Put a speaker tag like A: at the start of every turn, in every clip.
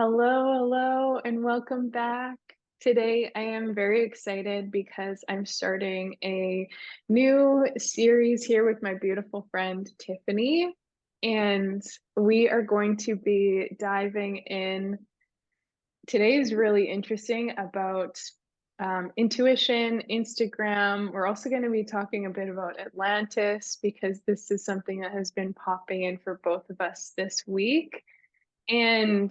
A: Hello, and welcome back. Today, I am very excited because I'm starting a new series here with my beautiful friend Tiffany, and we are going to be diving in. Today is really interesting about intuition, Instagram. We're also going to be talking a bit about Atlantis because this is something that has been popping in for both of us this week. And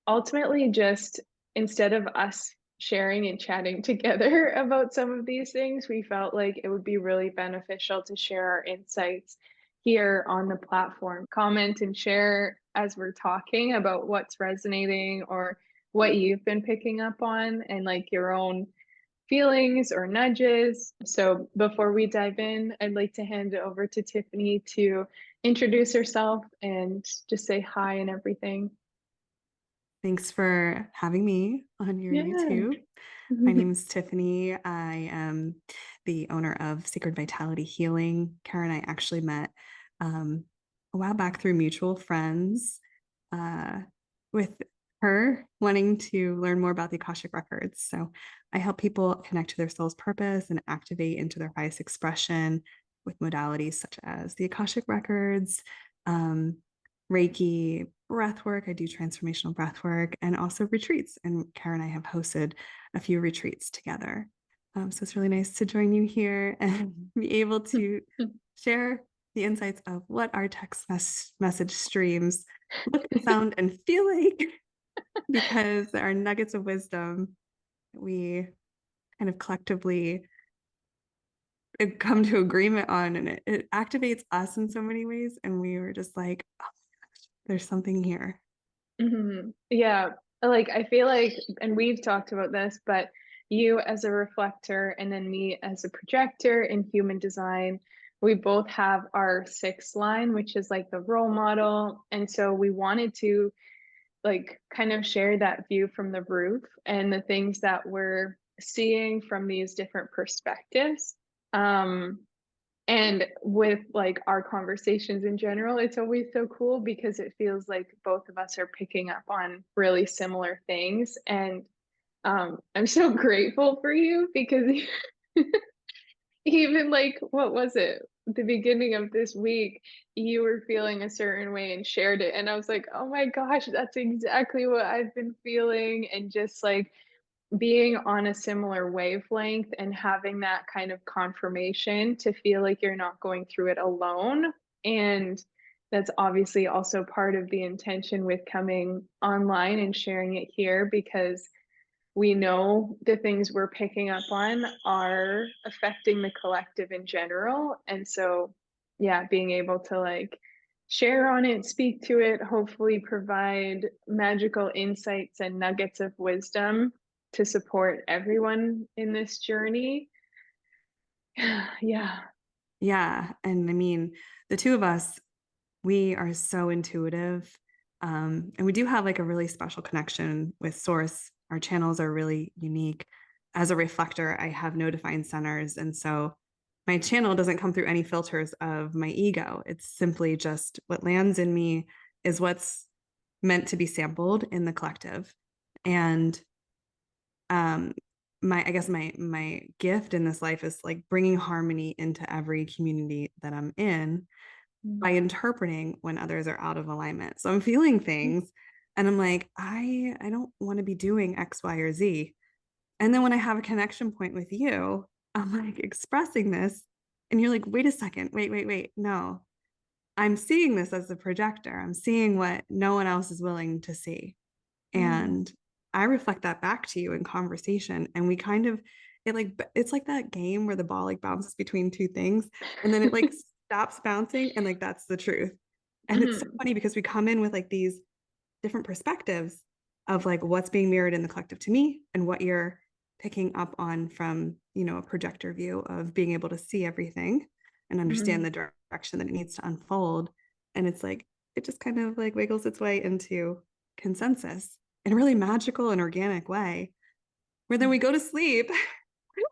A: ultimately, just instead of us sharing and chatting together about some of these things, we felt like it would be really beneficial to share our insights here on the platform. Comment and share as we're talking about what's resonating or what you've been picking up on and like your own feelings or nudges. So before we dive in, I'd like to hand it over to Tiffany to introduce herself and just say hi and everything.
B: Thanks for having me on your
A: Yeah.
B: YouTube. My name is Tiffany. I am the owner of Sacred Vitality Healing. Karen and I actually met a while back through mutual friends, uh, with her wanting to learn more about the Akashic Records. So I help people connect to their soul's purpose and activate into their highest expression with modalities such as the Akashic Records, um, Reiki, breath work. I do transformational breath work and also retreats. And Karen and I have hosted a few retreats together. So it's really nice to join you here and be able to share the insights of what our message streams look and sound and feel like, because there are nuggets of wisdom we kind of collectively come to agreement on, and it activates us in so many ways. And we were just like, oh, there's something here.
A: Yeah, like I feel like, and we've talked about this, but you as a reflector and then me as a projector in human design, we both have our sixth line, which is like the role model. And so we wanted to like kind of share that view from the roof and the things that we're seeing from these different perspectives. Um, and with like our conversations in general, it's always so cool because it feels like both of us are picking up on really similar things. And I'm so grateful for you because even like, what was it? The beginning of this week, you were feeling a certain way and shared it. And I was like, oh my gosh, that's exactly what I've been feeling. And just like, being on a similar wavelength and having that kind of confirmation to feel like you're not going through it alone. And that's obviously also part of the intention with coming online and sharing it here because we know the things we're picking up on are affecting the collective in general. And so, yeah, being able to like share on it, speak to it, hopefully provide magical insights and nuggets of wisdom to support everyone in this journey. Yeah.
B: Yeah. And I mean, the two of us, we are so intuitive. And we do have like a really special connection with source. Our channels are really unique. As a reflector, I have no defined centers. And so my channel doesn't come through any filters of my ego. It's simply just what lands in me is what's meant to be sampled in the collective. And um, I guess my gift in this life is like bringing harmony into every community that I'm in by interpreting when others are out of alignment. So I'm feeling things and I'm like, I don't want to be doing X, Y, or Z. And then when I have a connection point with you, I'm like expressing this. And you're like, wait a second, wait. No, I'm seeing this as a projector. I'm seeing what no one else is willing to see.
A: Mm.
B: And I reflect that back to you in conversation. And we kind of, it's like that game where the ball like bounces between two things and then it like stops bouncing. And like, that's the truth. And it's so
A: Mhm.
B: funny because we come in with like these different perspectives of like what's being mirrored in the collective to me and what you're picking up on from, a projector view of being able to see everything and understand
A: Mhm.
B: the direction that it needs to unfold. And it's like, it just kind of like wiggles its way into consensus in a really magical and organic way, where then we go to sleep,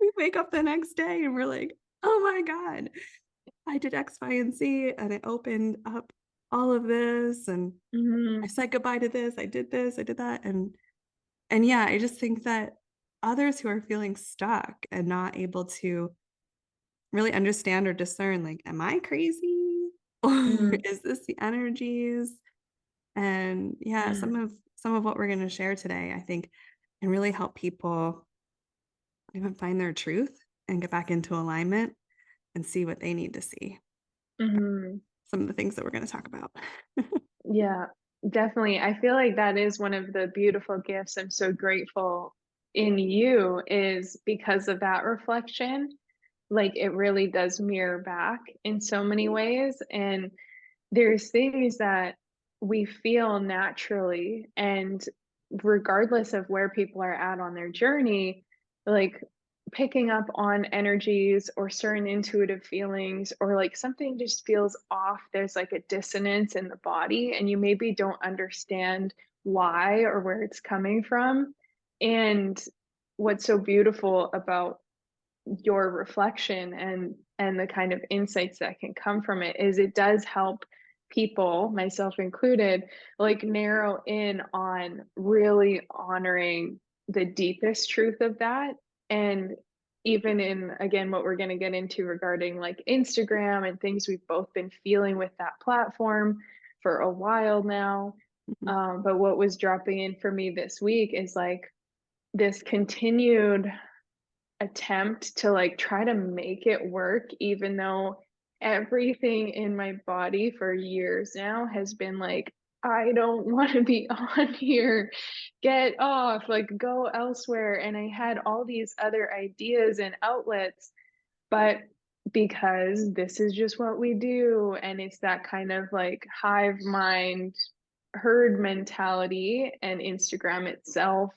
B: we wake up the next day and we're like, oh my God, I did X, Y, and Z, and it opened up all of this, and I
A: Mhm.
B: said goodbye to this, I did this, I did that. And yeah, I just think that others who are feeling stuck and not able to really understand or discern, like, am I crazy? Or
A: Mm,
B: is this the energies? And yeah,
A: mm,
B: some of what we're going to share today, I think, can really help people even find their truth and get back into alignment and see what they need to see.
A: mhm.
B: Some of the things that we're going to talk about.
A: Yeah, definitely. I feel like that is one of the beautiful gifts I'm so grateful in you is because of that reflection. Like it really does mirror back in so many ways. And there's things that we feel naturally, and regardless of where people are at on their journey, like picking up on energies or certain intuitive feelings, or like something just feels off, there's like a dissonance in the body, and you maybe don't understand why or where it's coming from. And what's so beautiful about your reflection and the kind of insights that can come from it is it does help people, myself included, like narrow in on really honoring the deepest truth of that. And even in, again, what we're going to get into regarding like Instagram and things we've both been feeling with that platform for a while now.
B: Mhm.
A: But what was dropping in for me this week is like this continued attempt to like try to make it work, even though everything in my body for years now has been like, I don't want to be on here, get off, like go elsewhere. And I had all these other ideas and outlets, but because this is just what we do, and it's that kind of like hive mind, herd mentality, and Instagram itself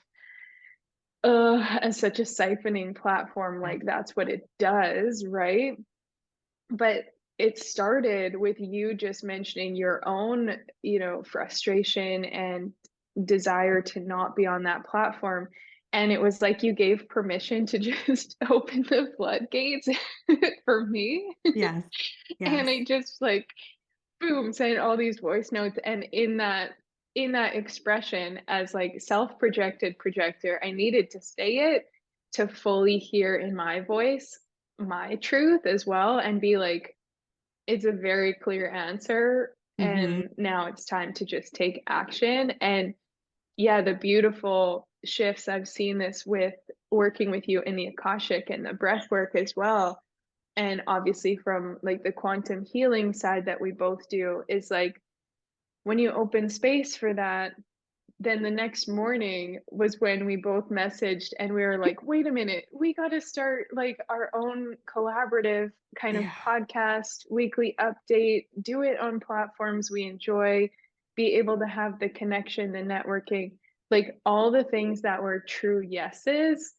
A: as such a siphoning platform,
B: Yeah.
A: like that's what it does, right? But it started with you just mentioning your own, frustration and desire to not be on that platform. And it was like you gave permission to just open the floodgates for me.
B: Yes.
A: And
B: Yes.
A: I just like boom, sent all these voice notes. And in that expression as like self-projected projector, I needed to say it to fully hear in my voice my truth as well, and be like, it's a very clear answer,
B: Hmm.
A: and now it's time to just take action. And yeah, the beautiful shifts I've seen this with working with you in the Akashic and the breath work as well, and obviously from like the quantum healing side that we both do, is like when you open space for that, then the next morning was when we both messaged and we were like, wait a minute, we got to start like our own collaborative kind of
B: Yeah.
A: podcast, weekly update, do it on platforms we enjoy, be able to have the connection, the networking, like all the things that were true yeses,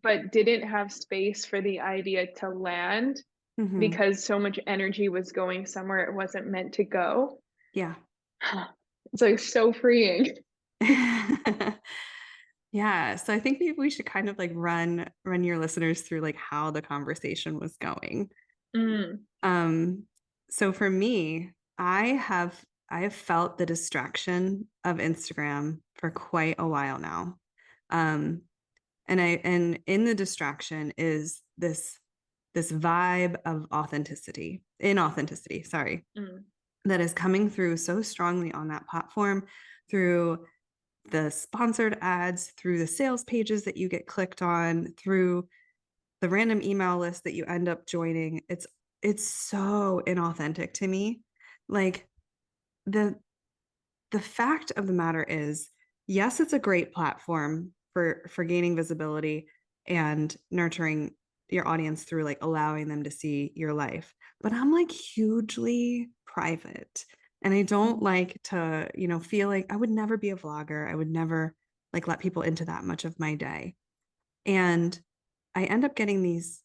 A: but didn't have space for the idea to land
B: Hmm.
A: because so much energy was going somewhere it wasn't meant to go.
B: Yeah.
A: It's like so freeing.
B: Yeah. So I think maybe we should kind of like run your listeners through like how the conversation was going.
A: Mm,
B: Um, so for me, I have felt the distraction of Instagram for quite a while now. Um, and in the distraction is this vibe of inauthenticity, sorry,
A: mm,
B: that is coming through so strongly on that platform through the sponsored ads, through the sales pages that you get clicked on, through the random email list that you end up joining. It's so inauthentic to me. Like the the fact of the matter is, yes, it's a great platform for gaining visibility and nurturing your audience through like allowing them to see your life. But I'm like hugely private. And I don't
A: mm,
B: like to, feel like I would never be a vlogger. I would never like let people into that much of my day. And I end up getting these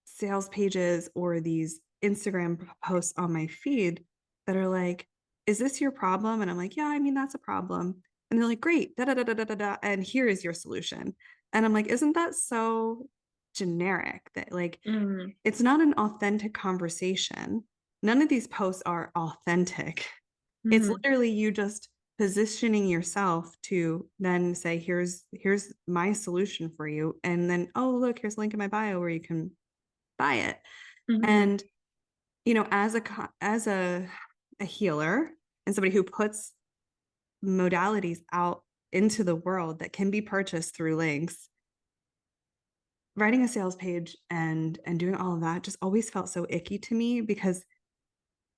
B: sales pages or these Instagram posts on my feed that are like, is this your problem? And I'm like, yeah, I mean, that's a problem. And they're like, great, da da da da da da, da, and here is your solution. And I'm like, isn't that so generic that like
A: mm,
B: it's not an authentic conversation? None of these posts are authentic. It's
A: Mhm.
B: literally you just positioning yourself to then say, here's my solution for you. And then, oh, look, here's a link in my bio where you can buy it.
A: Mhm.
B: And, as a healer and somebody who puts modalities out into the world that can be purchased through links, writing a sales page and doing all of that just always felt so icky to me because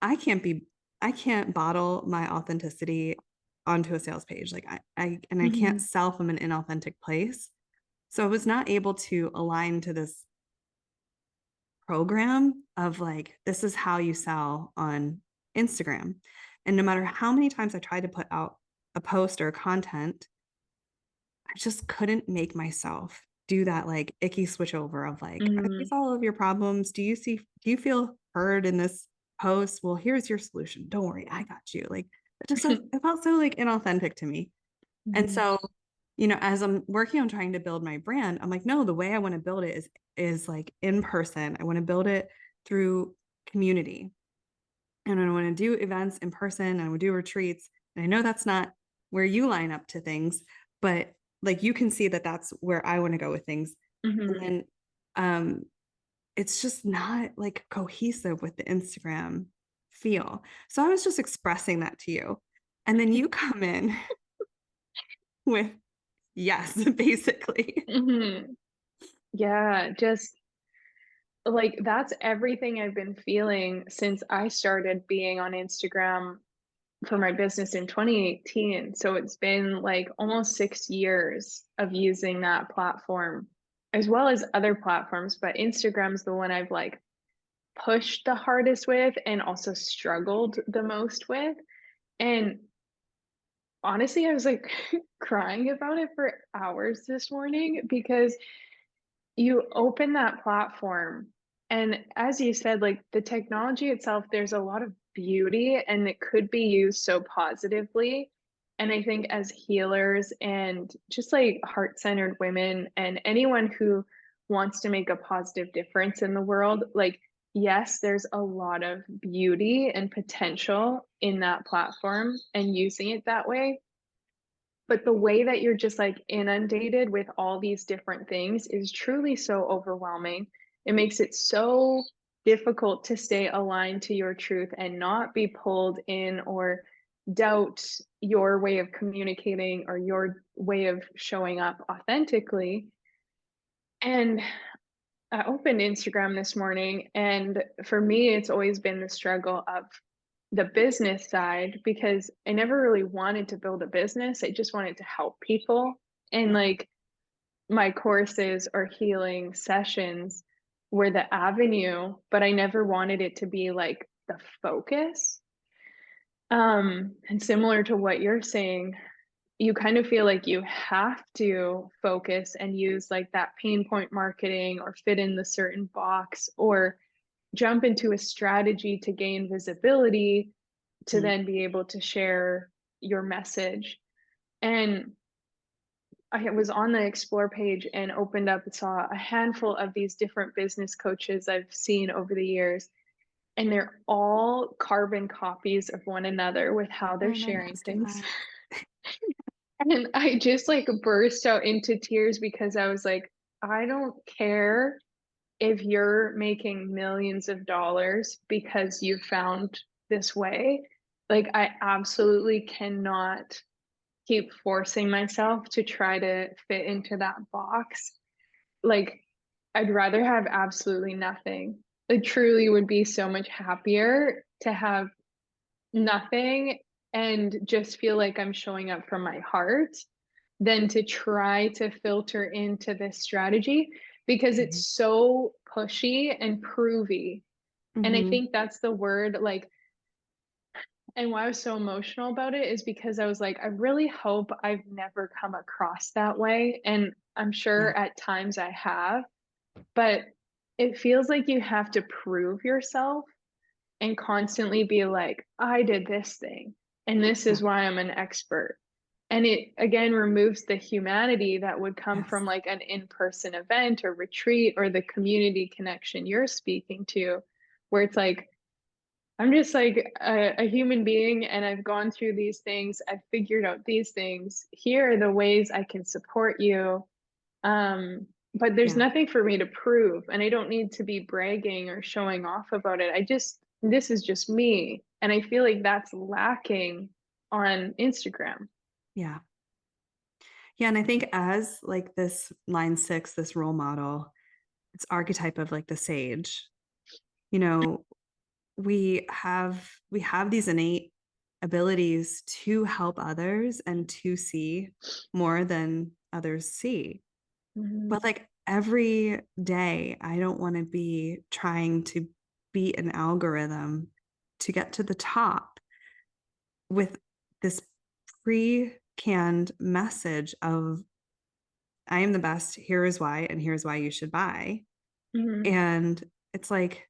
B: I can't be I can't bottle my authenticity onto a sales page. Like I can't
A: Mhm.
B: sell from an inauthentic place. So I was not able to align to this program of like, this is how you sell on Instagram. And no matter how many times I tried to put out a post or content, I just couldn't make myself do that like icky switch over of like, are these
A: Mhm.
B: all of your problems? Do you feel heard in this post? Well, here's your solution. Don't worry, I got you. Like it felt so like inauthentic to me. And
A: Mhm.
B: so, as I'm working on trying to build my brand, I'm like, no, the way I want to build it is like in person. I want to build it through community. And I want to do events in person and I want to do retreats. And I know that's not where you line up to things, but like you can see that that's where I want to go with things. And
A: Mhm.
B: then um it's just not like cohesive with the Instagram feel. So I was just expressing that to you. And then you come in with yes, basically.
A: Mhm. Yeah, just like that's everything I've been feeling since I started being on Instagram for my business in 2018. So it's been like almost 6 years of using that platform as well as other platforms. But Instagram's the one I've like pushed the hardest with and also struggled the most with. And honestly, I was like crying about it for hours this morning because you open that platform, and as you said, like, the technology itself, there's a lot of beauty, and it could be used so positively, and I think as healers and just, like, heart-centered women and anyone who wants to make a positive difference in the world, like, yes, there's a lot of beauty and potential in that platform and using it that way, but the way that you're just, like, inundated with all these different things is truly so overwhelming. It makes it so difficult to stay aligned to your truth and not be pulled in or doubt your way of communicating or your way of showing up authentically. And I opened Instagram this morning, and for me, it's always been the struggle of the business side because I never really wanted to build a business. I just wanted to help people. And like my courses or healing sessions were the avenue, but I never wanted it to be like the focus. And similar to what you're saying, you kind of feel like you have to focus and use like that pain point marketing or fit in the certain box or jump into a strategy to gain visibility to
B: Mhm.
A: then be able to share your message. And I was on the explore page and opened up and saw a handful of these different business coaches I've seen over the years. And they're all carbon copies of one another with how they're
B: Oh, my
A: sharing things.
B: masterclass.
A: And I just like burst out into tears because I was like, I don't care if you're making millions of dollars because you found this way. Like, I absolutely cannot keep forcing myself to try to fit into that box. Like, I'd rather have absolutely nothing. I truly would be so much happier to have nothing and just feel like I'm showing up from my heart than to try to filter into this strategy because
B: Mhm.
A: it's so pushy and provy. And I
B: Mhm.
A: think that's the word, like, and why I was so emotional about it is because I was like, I really hope I've never come across that way. And I'm
B: Yeah.
A: sure at times I have, but it feels like you have to prove yourself and constantly be like, I did this thing, and this
B: Yeah.
A: is why I'm an expert. And it again removes the humanity that would come from
B: Yes.
A: like an in person event or retreat or the community connection you're speaking to, where it's like, I'm just like a human being and I've gone through these things. I've figured out these things. Here are the ways I can support you. But there's
B: Yeah.
A: nothing for me to prove, and I don't need to be bragging or showing off about it. This is just me. And I feel like that's lacking on Instagram.
B: Yeah. Yeah. And I think as like this line 6, this role model, it's archetype of like the sage, you know, we have these innate abilities to help others and to see more than others see.
A: Mhm.
B: But like every day, I don't want to be trying to beat an algorithm to get to the top with this pre-canned message of I am the best, here is why, and here's why you should buy.
A: Mhm.
B: And it's like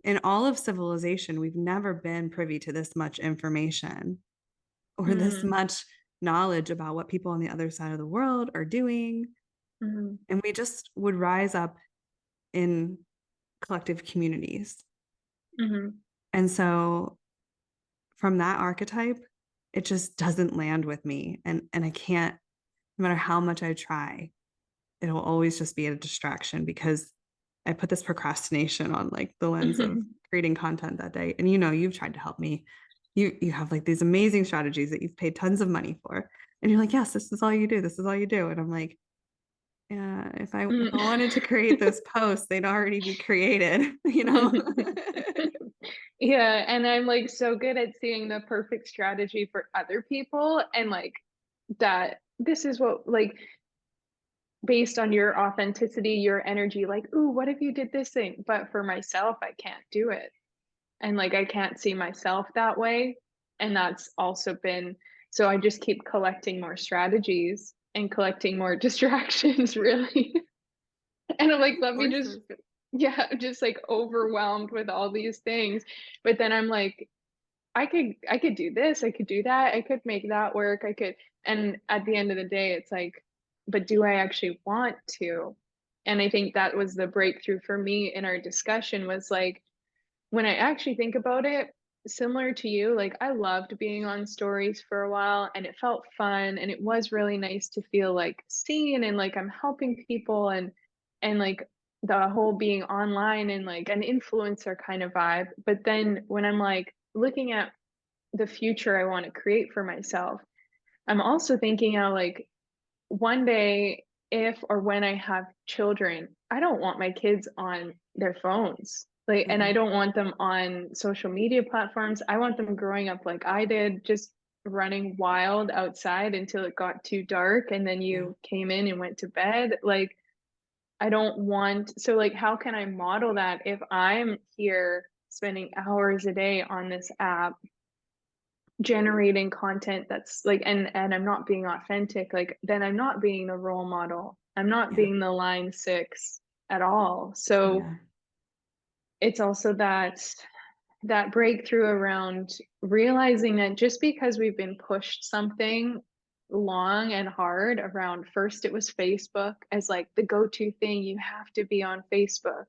B: in all of civilization, we've never been privy to this much information or this
A: Mhm.
B: much knowledge about what people on the other side of the world are doing.
A: Mhm.
B: And we just would rise up in collective communities.
A: Mhm.
B: And so from that archetype, it just doesn't land with me. And I can't, no matter how much I try, it'll always just be a distraction because I put this procrastination on like the lens of
A: Mhm.
B: creating content that day. And you know, you've tried to help me. You have like these amazing strategies that you've paid tons of money for. And you're like, yes, this is all you do. This is all you do. And I'm like, yeah, if I wanted to create this post, they'd already be created, you know?
A: Yeah, and I'm like so good at seeing the perfect strategy for other people and like that this is what like based on your authenticity, your energy, like, ooh, what if you did this thing? But for myself, I can't do it. And like I can't see myself that way. And that's also been so I just keep collecting more strategies and collecting more distractions, really. And I'm like, let me just
B: Forces.
A: yeah, just like overwhelmed with all these things. But then I'm like, I could do this, I could do that, I could make that work, I could and at the end of the day, it's like, but do I actually want to? And I think that was the breakthrough for me in our discussion was like, when I actually think about it, similar to you, like I loved being on stories for a while and it felt fun and it was really nice to feel like seen and like I'm helping people and like the whole being online and like an influencer kind of vibe. But then when I'm like looking at the future I want to create for myself, I'm also thinking out like one day if or when I have children, I don't want my kids on their phones. Like, and I
B: Mm-mm.
A: don't want them on social media platforms. I want them growing up like I did, just running wild outside until it got too dark and then
B: Yeah.
A: you came in and went to bed. Like, I don't want, so like, how can I model that if I'm here spending hours a day on this app generating content that's like and I'm not being authentic, like then I'm not being the role model. I'm not
B: Yeah.
A: being the line 6 at all. So
B: Yeah.
A: it's also that breakthrough around realizing that just because we've been pushed something long and hard around first it was Facebook as like the go-to thing, you have to be on Facebook.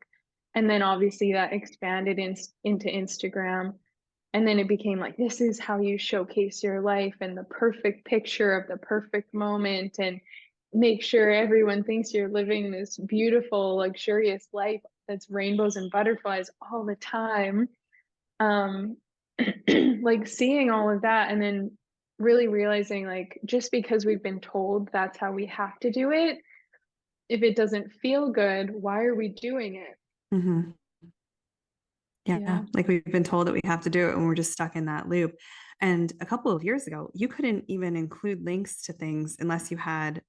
A: And then obviously that expanded into Instagram and then it became like, this is how you showcase your life and the perfect picture of the perfect moment and make sure everyone thinks you're living this beautiful, luxurious life that's rainbows and butterflies all the time. Um, like seeing all of that and then really realizing like just because we've been told that's how we have to do it, if it doesn't feel good, why are we doing it?
B: Mm-hmm. Yeah,
A: Yeah.
B: like we've been told that we have to do it and we're just stuck in that loop. And a couple of years ago, you couldn't even include links to things unless you had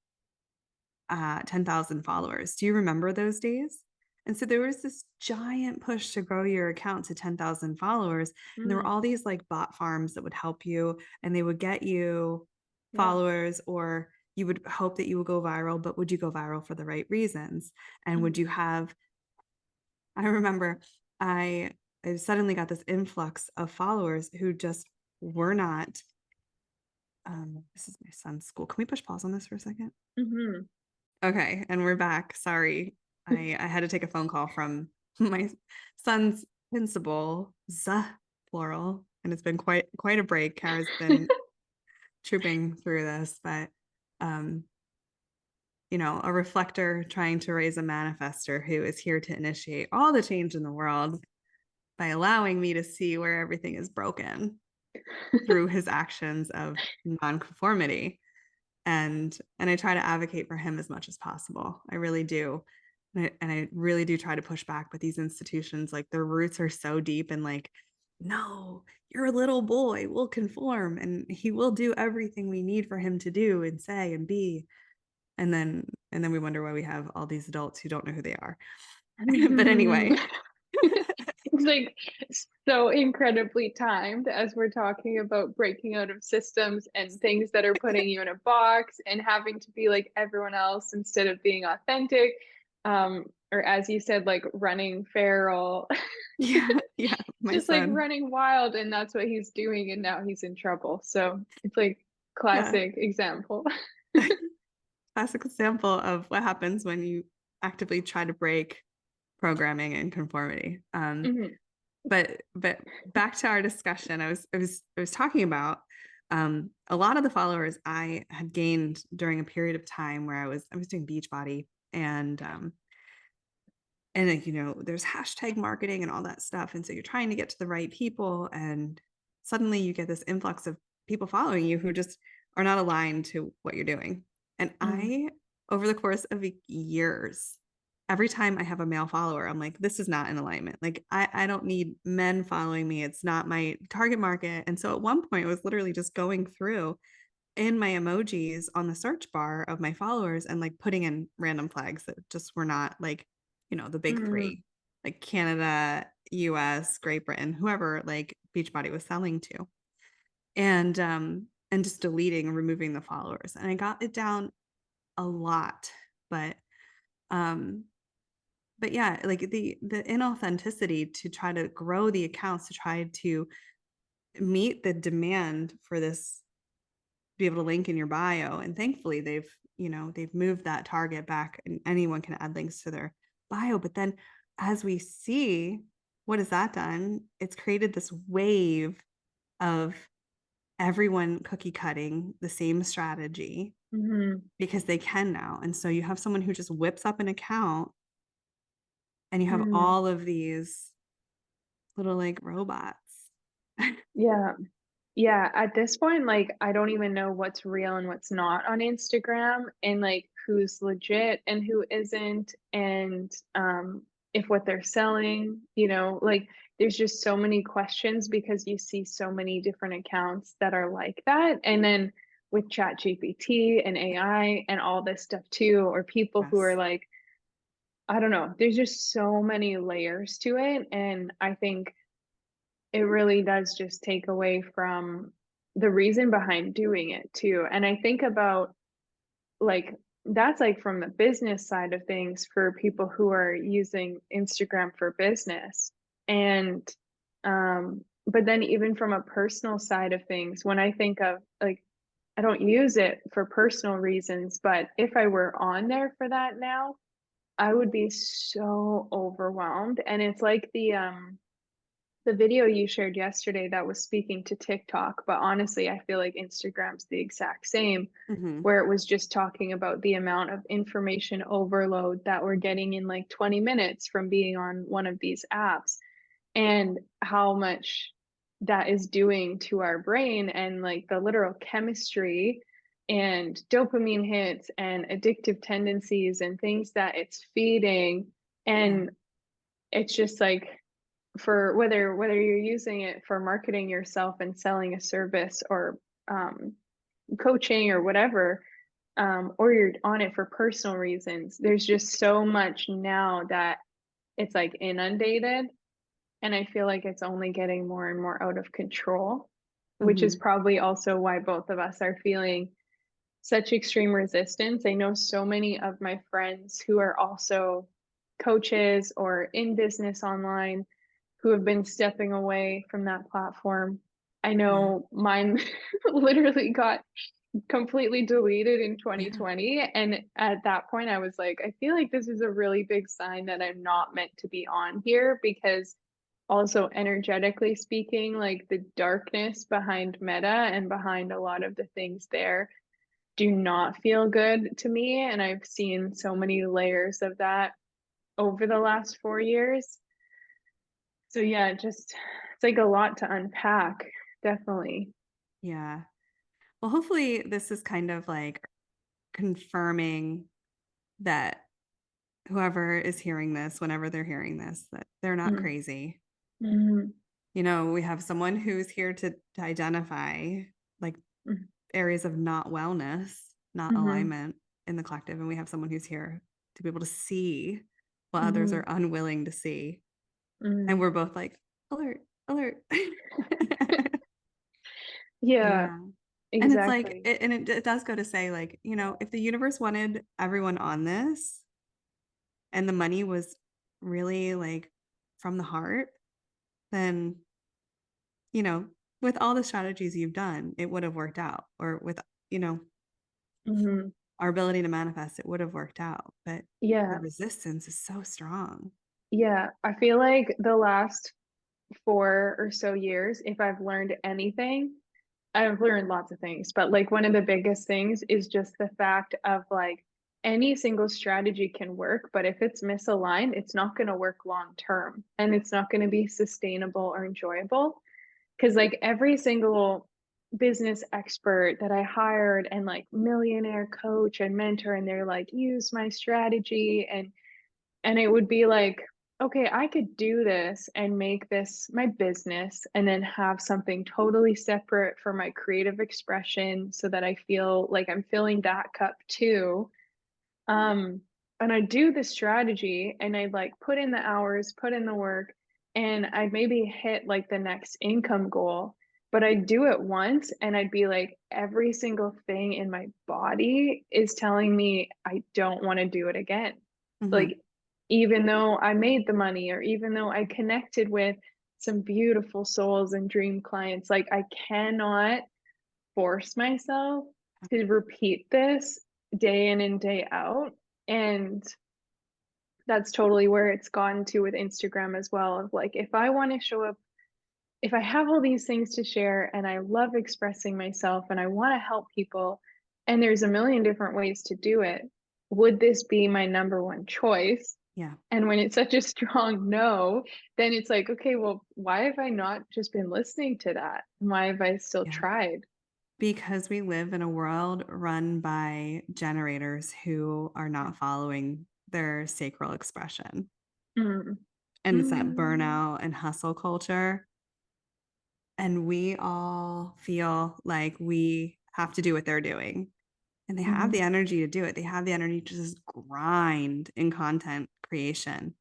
B: 10,000 followers. Do you remember those days? And so there was this giant push to grow your account to 10,000 followers. And there were
A: Mm,
B: all these like bot farms that would help you and they would get you
A: yeah.
B: followers, or you would hope that you would go viral, but would you go viral for the right reasons? And would you have, I remember I, I suddenly got this influx of followers who just were not. This is my son's school. Can we push pause on this for a second?
A: Mm-hmm.
B: Okay, and we're back. Sorry. I had to take a phone call from my son's principles, plural, and it's been quite a break. Kara's been trooping through this, but you know, a reflector trying to raise a manifester who is here to initiate all the change in the world by allowing me to see where everything is broken through his actions of non-conformity. And I try to advocate for him as much as possible. I really do. And I really do try to push back, but these institutions, like, their roots are so deep, and like, no, you're a little boy, we'll conform and he will do everything we need for him to do and say and be. And then we wonder why we have all these adults who don't know who they are. But anyway.
A: It's like so incredibly timed as we're talking about breaking out of systems and things that are putting you in a box and having to be like everyone else instead of being authentic. Or as you said, like running feral.
B: Yeah, my
A: Just like
B: son.
A: running wild, and that's what he's doing, and now he's in trouble. So it's like
B: Yeah.
A: classic example.
B: Classic example of what happens when you actively try to break programming and conformity.
A: Mhm.
B: But back to our discussion, I was talking about a lot of the followers I had gained during a period of time where I was doing Beachbody, and like, you know, there's hashtag marketing and all that stuff, and so you're trying to get to the right people, and suddenly you get this influx of people following you who just are not aligned to what you're doing. And
A: Mhm.
B: I, over the course of years, every time I have a male follower, I'm like, this is not in alignment. Like, I don't need men following me. It's not my target market. And so at one point, I was literally just going through in my emojis on the search bar of my followers and like putting in random flags that just were not like, you know, the big
A: Mhm.
B: three, like Canada, US, Great Britain, whoever like Beachbody was selling to. And just deleting and removing the followers. And I got it down a lot. But um yeah, like the inauthenticity to try to grow the accounts, to try to meet the demand for this, be able to link in your bio. And thankfully they've, you know, they've moved that target back and anyone can add links to their bio. But then as we see, what has that done? It's created this wave of everyone cookie cutting the same strategy
A: Mhm.
B: because they can now. And so you have someone who just whips up an account and you have
A: Mhm.
B: all of these little like robots.
A: Yeah. Yeah, at this point, like I don't even know what's real and what's not on Instagram and like who's legit and who isn't and if what they're selling, you know, like there's just so many questions because you see so many different accounts that are like that. And then with Chat GPT and AI and all this stuff too, or people who are
B: Yes.
A: like, I don't know, there's just so many layers to it. And I think it really does just take away from the reason behind doing it too. And I think about like that's like from the business side of things for people who are using Instagram for business. And but then even from a personal side of things, when I think of like I don't use it for personal reasons, but if I were on there for that now, I would be so overwhelmed. And it's like the video you shared yesterday that was speaking to TikTok, but honestly, I feel like Instagram's the exact same,
B: Mm-hmm.
A: where it was just talking about the amount of information overload that we're getting in like 20 minutes from being on one of these apps and how much that is doing to our brain and like the literal chemistry and dopamine hits and addictive tendencies and things that it's feeding.
B: Yeah.
A: And it's just like for whether you're using it for marketing yourself and selling a service or um, coaching or whatever, or you're on it for personal reasons, there's just so much now that it's like inundated, and I feel like it's only getting more and more out of control, which is
B: Mm-hmm.
A: probably also why both of us are feeling such extreme resistance. I know so many of my friends who are also coaches or in business online who have been stepping away from that platform. I
B: Yeah.
A: know mine literally got completely deleted in
B: Yeah.
A: 2020. And at that point, I was like, I feel like this is a really big sign that I'm not meant to be on here because also energetically speaking, like the darkness behind Meta and behind a lot of the things there do not feel good to me. And I've seen so many layers of that over the last 4 years. So yeah, just it's like a lot to unpack, definitely.
B: Yeah. Well, hopefully this is kind of like confirming that whoever is hearing this, whenever they're hearing this, that they're not
A: Mm.
B: crazy.
A: Mhm.
B: You know, we have someone who's here to identify like
A: Mhm.
B: areas of not wellness, not
A: Mhm.
B: alignment in the collective. And we have someone who's here to be able to see what others are
A: Mhm.
B: unwilling to see. And
A: Mhm.
B: we're both like, alert, alert.
A: Yeah,
B: Yeah. And it's like,
A: exactly.
B: it does go to say, like, you know, if the universe wanted everyone on this and the money was really like from the heart, then, you know, with all the strategies you've done, it would have worked out. Or with, you know,
A: Mhm.
B: our ability to manifest, it would have worked out. But the
A: Yeah.
B: resistance is so strong.
A: Yeah, I feel like the last 4 or so years, if I've learned anything, I've learned lots of things, but like one of the biggest things is just the fact of like any single strategy can work, but if it's misaligned, it's not going to work long term and it's not going to be sustainable or enjoyable. Because like every single business expert that I hired and like millionaire coach and mentor, and they're like, use my strategy and it would be like, okay, I could do this and make this my business and then have something totally separate for my creative expression so that I feel like I'm filling that cup too. Um, and I do the strategy and I like put in the hours, put in the work, and I maybe hit like the next income goal. But I'd do it once and I'd be like, every single thing in my body is telling me I don't want to do it again.
B: Hmm.
A: Like, even though I made the money or even though I connected with some beautiful souls and dream clients, like, I cannot force myself to repeat this day in and day out. And that's totally where it's gone to with Instagram as well. Of like, if I want to show up, if I have all these things to share and I love expressing myself and I want to help people, and there's a million different ways to do it, would this be my number one choice?
B: Yeah.
A: And when it's such a strong no, then it's like, okay, well, why have I not just been listening to that? Why have I still
B: Yeah.
A: tried?
B: Because we live in a world run by generators who are not following their sacral expression.
A: Mm.
B: And it's that
A: Mm.
B: burnout and hustle culture. And we all feel like we have to do what they're doing. And they have the
A: Mhm.
B: energy to do it. They have the energy to just grind in content creation.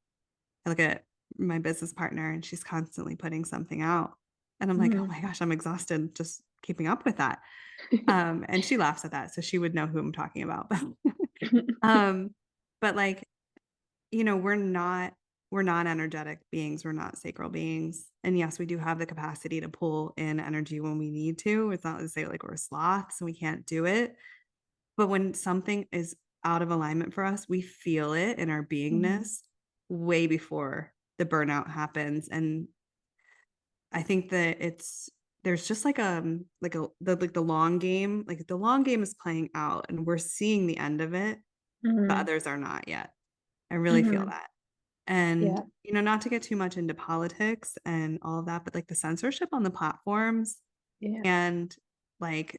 B: I look at my business partner and she's constantly putting something out. And I'm like, oh
A: Mhm.
B: my gosh, I'm exhausted just keeping up with that. And she laughs at that. So she would know who I'm talking about. um, but like, you know, we're not energetic beings. We're not sacral beings. And yes, we do have the capacity to pull in energy when we need to. It's not to say like we're sloths and we can't do it. But when something is out of alignment for us, we feel it in our
A: Mhm.
B: beingness way before the burnout happens. And I think that it's there's just like the long game, like the long game is playing out and we're seeing the end of it, but
A: Mhm.
B: others are not yet. I really feel
A: Mhm.
B: that. And,
A: Yeah.
B: you know, not to get too much into politics and all of that, but like the censorship on the platforms
A: Yeah.
B: and like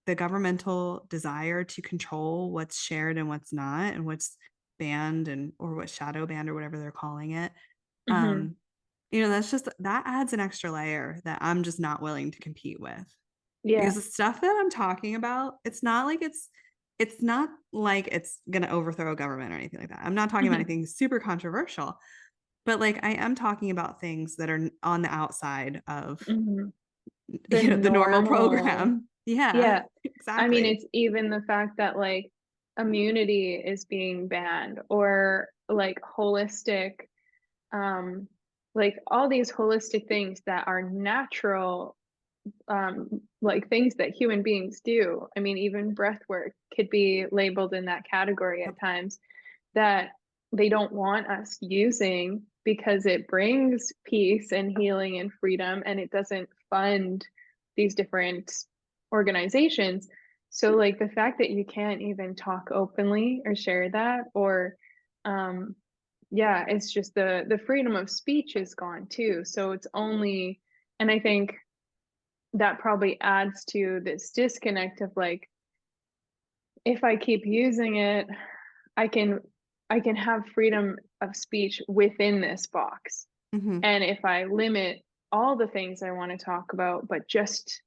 B: the governmental desire to control what's shared and what's not and what's banned and or what's shadow banned or whatever they're calling it.
A: Mhm.
B: Um, you know, that adds an extra layer that I'm just not willing to compete with. Because
A: Yeah.
B: the stuff that I'm talking about, it's not like it's gonna overthrow a government or anything like that. I'm not talking about
A: Mhm.
B: anything super controversial, but like I am talking about things that are on the outside of
A: Mhm. The
B: you know the normal
A: normal.
B: program. Yeah,
A: Yeah. I mean,
B: exactly.
A: it's even the fact that like immunity is being banned or like holistic, um, like all these holistic things that are natural, like things that human beings do. I mean, even breath work could be labeled in that category at times that they don't want us using. because it brings peace and healing and freedom, and it doesn't fund these different organizations. So like the fact that you can't even talk openly or share that, or yeah, it's just the freedom of speech is gone too. So it's only, and I think that probably adds to this disconnect of like, if I keep using it, I can I can have freedom of speech within this box.
B: Mm-hmm.
A: And if I limit all the things I want to talk about, but just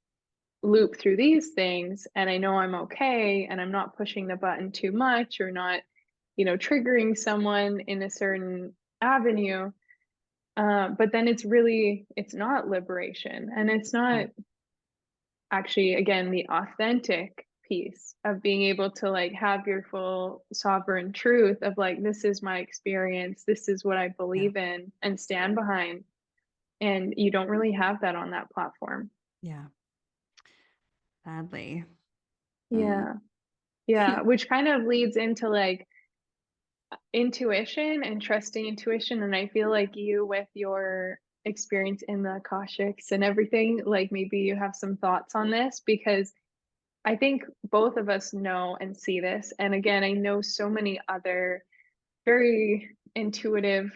A: loop through these things, and I know I'm okay, and I'm not pushing the button too much or not, triggering someone in a certain avenue, but then it's not liberation, and it's not actually, again, the authentic piece of being able to like have your full sovereign truth of like, this is my experience, this is what I
B: Yeah.
A: believe in and stand behind. And you don't really have that on that platform.
B: Yeah. Sadly. Mm.
A: Yeah. Yeah. Which kind of leads into like intuition and trusting intuition. And I feel like you, with your experience in the Akashics and everything, like maybe you have some thoughts on this, because I think both of us know and see this. And again, I know so many other very intuitive,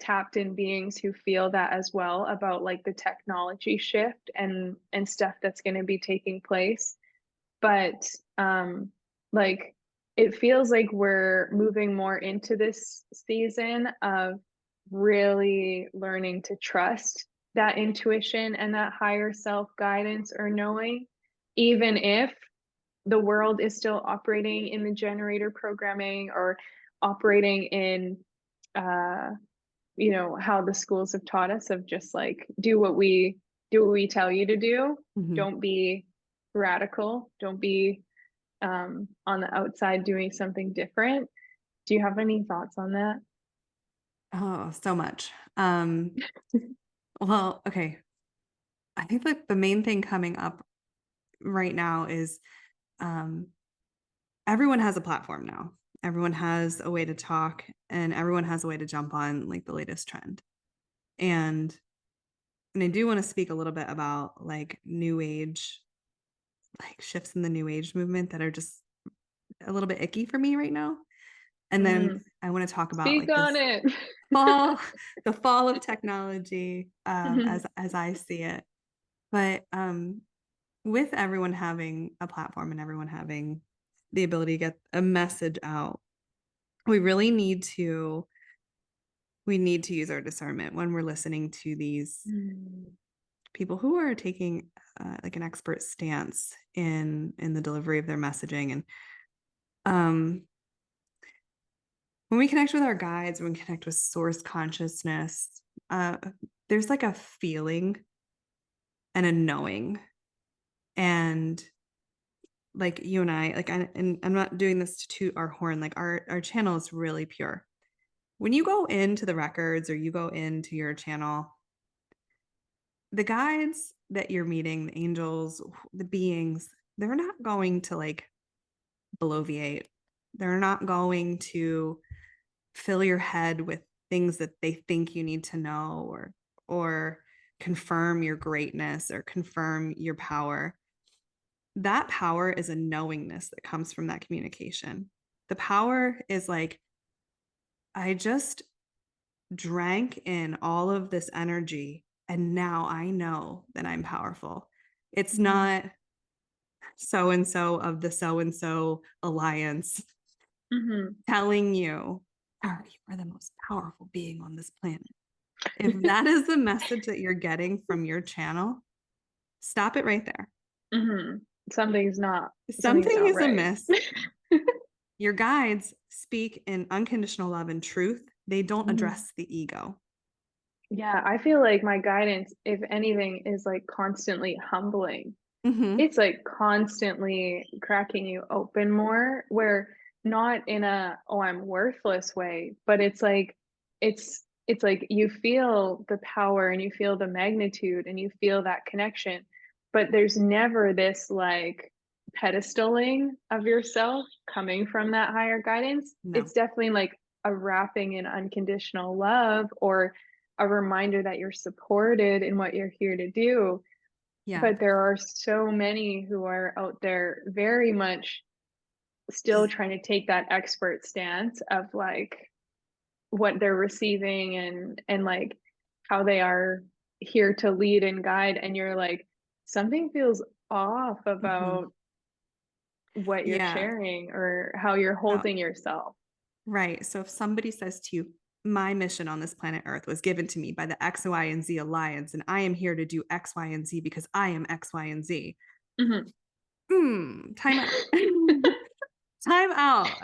A: tapped in beings who feel that as well, about like the technology shift and stuff that's going to be taking place. But like it feels like we're moving more into this season of really learning to trust that intuition and that higher self guidance or knowing, even if the world is still operating in the generator programming, or operating in uh how the schools have taught us of just like, do what we tell you to do.
B: Mm-hmm.
A: Don't be radical, don't be on the outside doing something different. Do you have any thoughts on that?
B: Oh, so much. Well, okay. I think like the main thing coming up right now is um, everyone has a platform now. Everyone has a way to talk, and everyone has a way to jump on like the latest trend. And I do want to speak a little bit about like new age, like shifts in the new age movement that are just a little bit icky for me right now. And then
A: Mm,
B: I want to talk about
A: speak
B: like
A: on
B: this
A: it.
B: fall, the fall of technology as I see it. But with everyone having a platform and everyone having the ability to get a message out, we really need to use our discernment when we're listening to these
A: Mm,
B: people who are taking like an expert stance in the delivery of their messaging. And um when we connect with our guides, when we connect with source consciousness, uh there's like a feeling and a knowing. And like you and I, like and I'm not doing this to toot our horn, like our channel is really pure. When you go into the records or you go into your channel, the guides that you're meeting, the angels, the beings, they're not going to like bloviate. They're not going to fill your head with things that they think you need to know, or confirm your greatness or confirm your power. That power is a knowingness that comes from that communication. The power is like, I just drank in all of this energy and now I know that I'm powerful. It's
A: mm,
B: not so and so of the so and so alliance
A: mhm.
B: telling you, you are the most powerful being on this planet. If that is the message that you're getting from your channel, stop it right there.
A: Mhm. Something's not something's
B: Something
A: not
B: is
A: right.
B: amiss. Your guides speak in unconditional love and truth. They don't
A: Mhm.
B: address the ego.
A: Yeah, I feel like my guidance, if anything, is like constantly humbling.
B: Mm-hmm.
A: It's like constantly cracking you open more, where not in a, oh, I'm worthless way, but it's like you feel the power and you feel the magnitude and you feel that connection, but there's never this like pedestaling of yourself coming from that higher guidance.
B: No.
A: It's definitely like a wrapping in unconditional love or a reminder that you're supported in what you're here to do.
B: Yeah.
A: But there are so many who are out there very much still trying to take that expert stance of like what they're receiving and like how they are here to lead and guide, and you're like, something feels off
B: Mhm.
A: about what you're
B: Yeah.
A: sharing or how you're
B: Now,
A: holding yourself.
B: right. So if somebody says to you, my mission on this planet Earth was given to me by the X, Y, and Z Alliance, and I am here to do X, Y, and Z because I am X, Y, and Z.
A: Mhm.
B: Time out. Time out.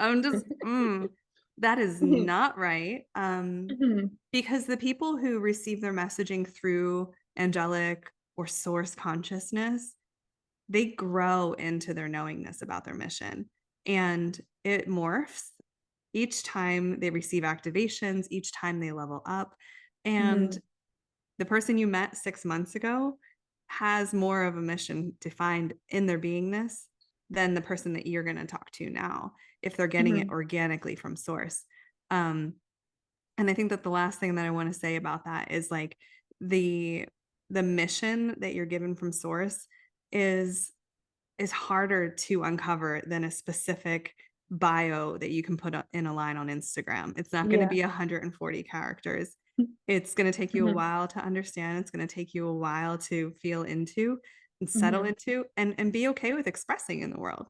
B: That is
A: Mhm.
B: not right.
A: Mhm.
B: Because the people who receive their messaging through angelic or source consciousness, they grow into their knowingness about their mission, and it morphs each time they receive activations, each time they level up. And
A: Mhm.
B: the person you met 6 months ago has more of a mission defined in their beingness than the person that you're going to talk to now, if they're getting it
A: Mhm.
B: organically from source. Um, and I think that the last thing that I want to say about that is like the the mission that you're given from source is is harder to uncover than a specific bio that you can put in a line on Instagram. It's not going to
A: Yeah.
B: be 140 characters. It's going to take you a
A: Mhm.
B: while to understand. It's going to take you a while to feel into and settle
A: Mhm.
B: into and be okay with expressing in the world.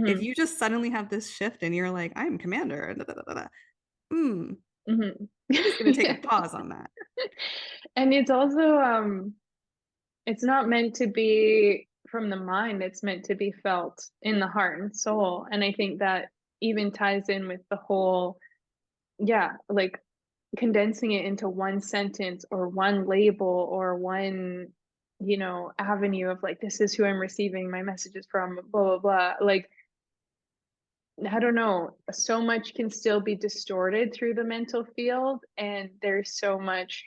B: If
A: Mhm.
B: you just suddenly have this shift and you're like, I'm commander, da, da, da, da, da, mm,
A: Mhm.
B: I'm just going to take a
A: Yeah.
B: pause on that.
A: And it's also it's not meant to be from the mind, it's meant to be felt in the heart and soul. And I think that even ties in with the whole, yeah, like condensing it into one sentence or one label or one, avenue of like, this is who I'm receiving my messages from, blah, blah, blah. Like, I don't know, so much can still be distorted through the mental field. And there's so much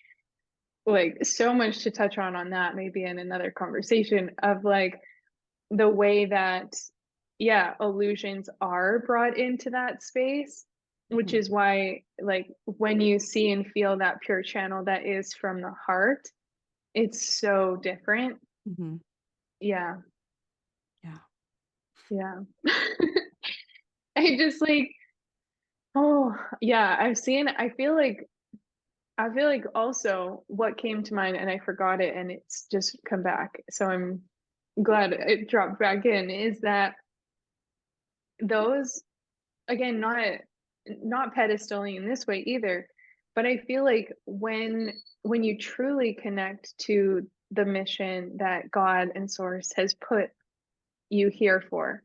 A: to touch on that, maybe in another conversation of like the way that, yeah, illusions are brought into that space, which
B: Mhm,
A: is why, like, when you see and feel that pure channel that is from the heart, it's so different.
B: mhm,
A: Yeah,
B: yeah.
A: yeah. I just like, oh, yeah, I feel like also what came to mind, and I forgot it, and it's just come back. So I'm glad it dropped back in, is that those, again, not pedestaling in this way either, but I feel like when you truly connect to the mission that God and source has put you here for,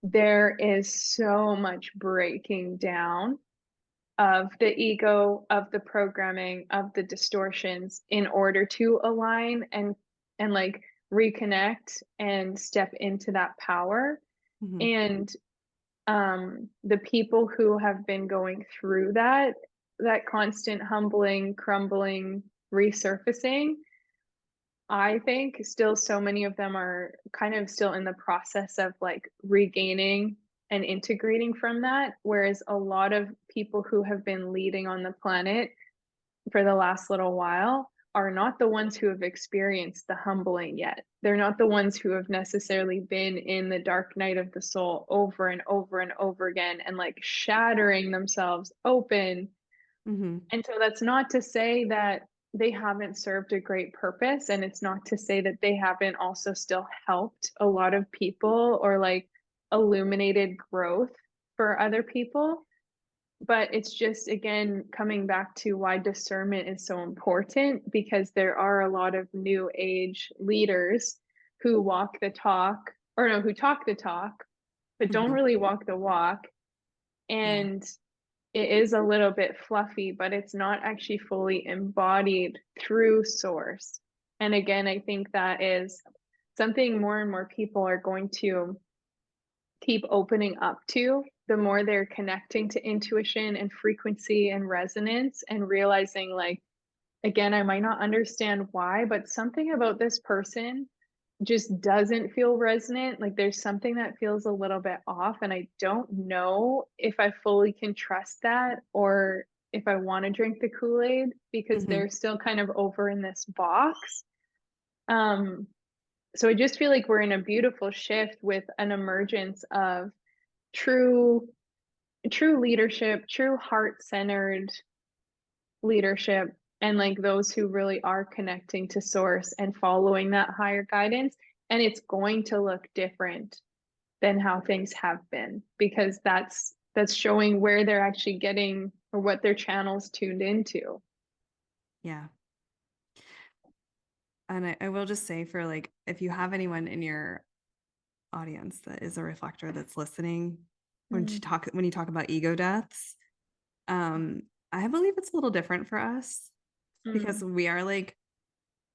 A: there is so much breaking down of the ego, of the programming, of the distortions in order to align and like reconnect and step into that power.
B: Mhm,
A: And the people who have been going through that constant humbling, crumbling, resurfacing, I think still so many of them are kind of still in the process of like regaining and integrating from that, whereas a lot of people who have been leading on the planet for the last little while are not the ones who have experienced the humbling yet. They're not the ones who have necessarily been in the dark night of the soul over and over and over again and like shattering themselves open.
B: mhm,
A: And so that's not to say that they haven't served a great purpose. And it's not to say that they haven't also still helped a lot of people or like illuminated growth for other people. But it's just, again, coming back to why discernment is so important, because there are a lot of new age leaders who walk the talk, or no, who talk the talk, but don't
B: mhm.
A: really walk the walk.
B: Yeah.
A: And it is a little bit fluffy, but it's not actually fully embodied through source. And again, I think that is something more and more people are going to keep opening up to, the more they're connecting to intuition and frequency and resonance and realizing, like, again, I might not understand why, but something about this person just doesn't feel resonant. Like there's something that feels a little bit off, and I don't know if I fully can trust that or if I want to drink the Kool-Aid because
B: Hmm.
A: they're still kind of over in this box. Um, so I just feel like we're in a beautiful shift with an emergence of true true leadership, true heart-centered leadership, and like those who really are connecting to source and following that higher guidance. And it's going to look different than how things have been because that's showing where they're actually getting or what their channels tuned into.
B: Yeah. And I will just say for like, if you have anyone in your audience that is a reflector that's listening,
A: Mm,
B: when you talk about ego deaths, um, I believe it's a little different for us because
A: mm,
B: we are like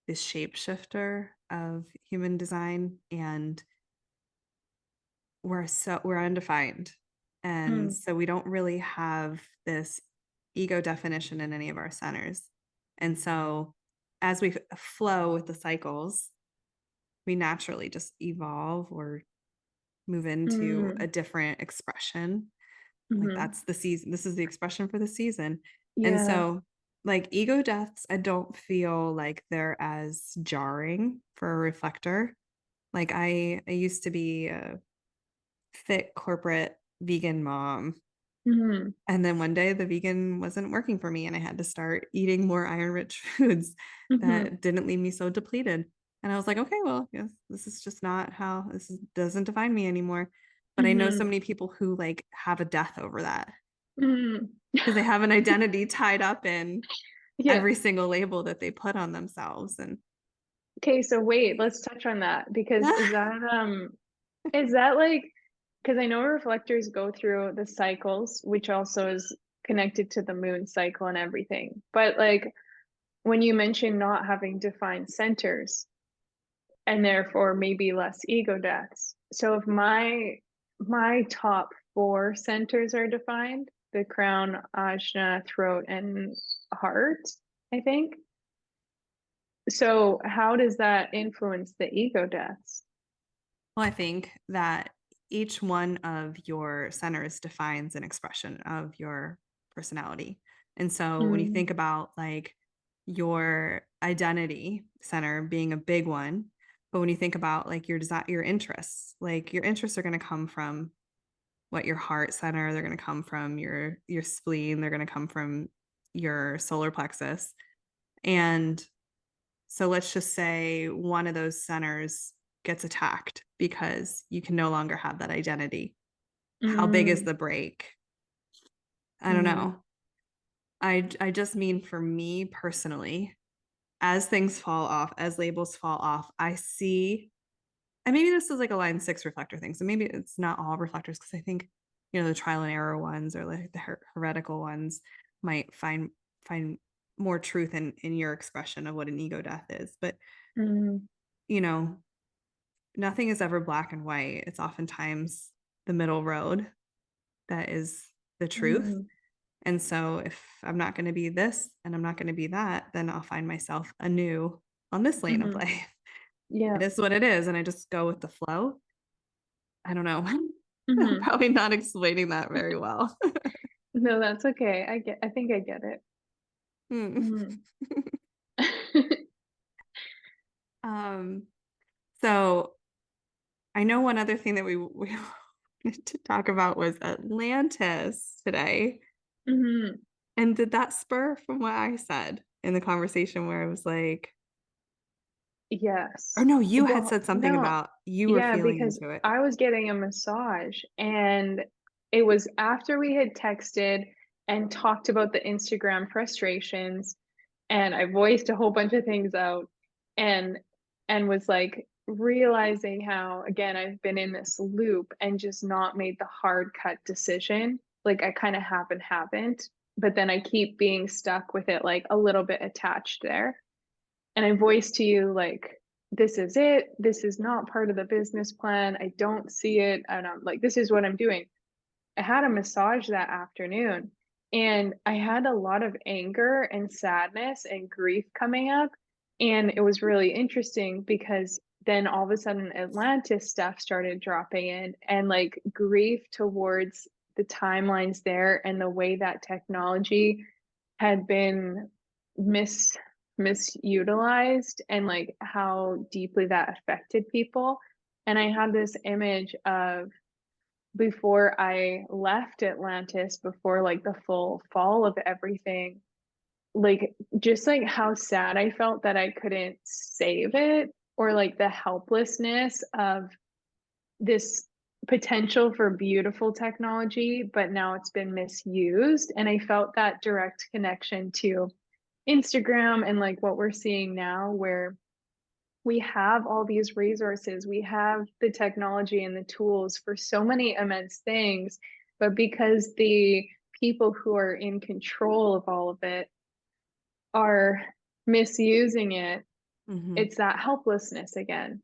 B: this shapeshifter of human design, and we're undefined. And
A: mm,
B: so we don't really have this ego definition in any of our centers. And so as we flow with the cycles, we naturally just evolve or move into a
A: mm,
B: different expression. Like
A: mm.
B: that's the season. This is the expression for the season. And
A: Yeah.
B: so like ego deaths, I don't feel like they're as jarring for a reflector. Like I used to be a fit corporate vegan mom.
A: Mm,
B: And then one day the vegan wasn't working for me and I had to start eating more iron rich foods
A: mm,
B: that didn't leave me so depleted. And I was like, okay, well, yes, this is just not how doesn't define me anymore. But I know so
A: mm,
B: many people who like have a death over that
A: mm.
B: because they have an identity tied up in
A: Yeah.
B: every single label that they put on themselves. And
A: Okay, so wait, let's touch on that because is that like because I know reflectors go through the cycles, which also is connected to the moon cycle and everything. But like when you mention not having defined centers and therefore maybe less ego deaths. So if my top four centers are defined, the crown, ajna, throat, and heart, I think. So how does that influence the ego deaths?
B: well, I think that each one of your centers defines an expression of your personality. And so when you think
A: Mm,
B: about like your identity center being a big one, but when you think about like your desire, your interests are going to come from what your heart center, they're going to come from your spleen, they're going to come from your solar plexus. And so let's just say one of those centers gets attacked because you can no longer have that identity. How big is
A: mm,
B: the break? I don't
A: mm,
B: know. I just mean for me personally, as things fall off, as labels fall off, I see, and maybe this is like a line six reflector thing. So maybe it's not all reflectors because I think, the trial and error ones or like the heretical ones might find more truth in your expression of what an ego death is. But
A: mm,
B: you know, nothing is ever black and white. It's oftentimes the middle road that is the truth.
A: mm,
B: And so if I'm not going to be this and I'm not going to be that, then I'll find myself anew on this lane of
A: mm.
B: life.
A: Yeah.
B: It is what it is. And I just go with the flow. I don't know. I'm
A: Hmm.
B: probably not explaining that very well.
A: No, that's okay. I think I get it.
B: Hmm.
A: Mm.
B: um, so I know one other thing that we wanted to talk about was Atlantis today.
A: Hmm.
B: And did that spur from what I said in the conversation where I was like, or
A: Yes.
B: no, you had
A: Well,
B: said something
A: no.
B: about you were
A: Yeah,
B: feeling
A: because
B: into it.
A: I was getting a massage and it was after we had texted and talked about the Instagram frustrations and I voiced a whole bunch of things out and was like realizing how again I've been in this loop and just not made the hard cut decision. Like I kind of haven't, but then I keep being stuck with it like a little bit attached there. And I voiced to you like this is it. This is not part of the business plan. I don't see it and I'm like this is what I'm doing. I had a massage that afternoon and I had a lot of anger and sadness and grief coming up. And it was really interesting because then all of a sudden Atlantis stuff started dropping in, and like grief towards the timelines there and the way that technology had been misutilized, and like how deeply that affected people. And I had this image of before I left Atlantis, before like the full fall of everything, like just like how sad I felt that I couldn't save it, or like the helplessness of this potential for beautiful technology, but now it's been misused. And I felt that direct connection to Instagram and like what we're seeing now, where we have all these resources, we have the technology and the tools for so many immense things, but because the people who are in control of all of it are misusing it,
B: Mhm.
A: it's that helplessness again.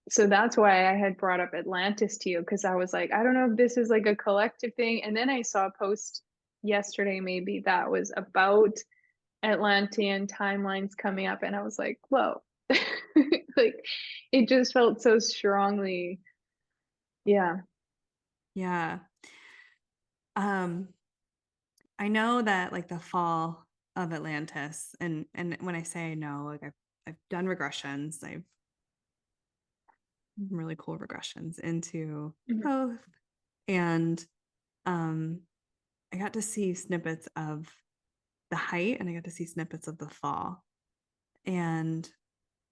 A: So that's why I had brought up Atlantis to you, because I was like, I don't know if this is like a collective thing. And then I saw a post yesterday, maybe, that was about Atlantean timelines coming up, and I was like, whoa. Like it just felt so strongly. Yeah.
B: Yeah. Um, I know that like the fall of Atlantis, and when I say I know, like I've done regressions. I've really cool regressions into
A: Mhm.
B: both. And um I got to see snippets of the height and I got to see snippets of the fall. And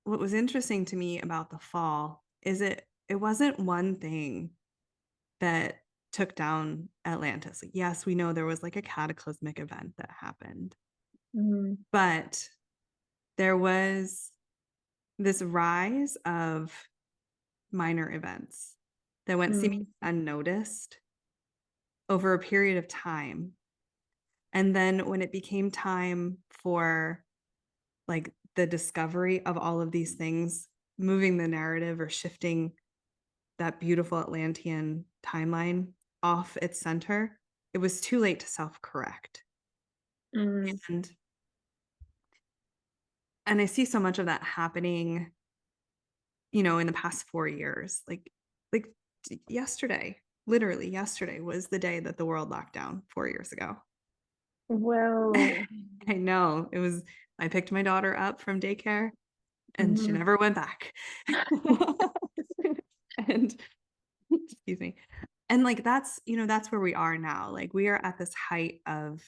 B: what was interesting to me about the fall is it wasn't one thing that took down Atlantis. Like, yes, we know there was like a cataclysmic event that happened,
A: Mhm.
B: but there was this rise of minor events that went seemingly
A: Mhm.
B: unnoticed over a period of time. And then when it became time for like the discovery of all of these things, moving the narrative or shifting that beautiful Atlantean timeline off its center, it was too late to self-correct.
A: Mhm.
B: And I see so much of that happening, in the past 4 years. Like yesterday, literally yesterday was the day that the world locked down 4 years ago.
A: Well,
B: I know. I picked my daughter up from daycare and she
A: mhm.
B: never went back. And excuse me. And like that's where we are now. Like we are at this height of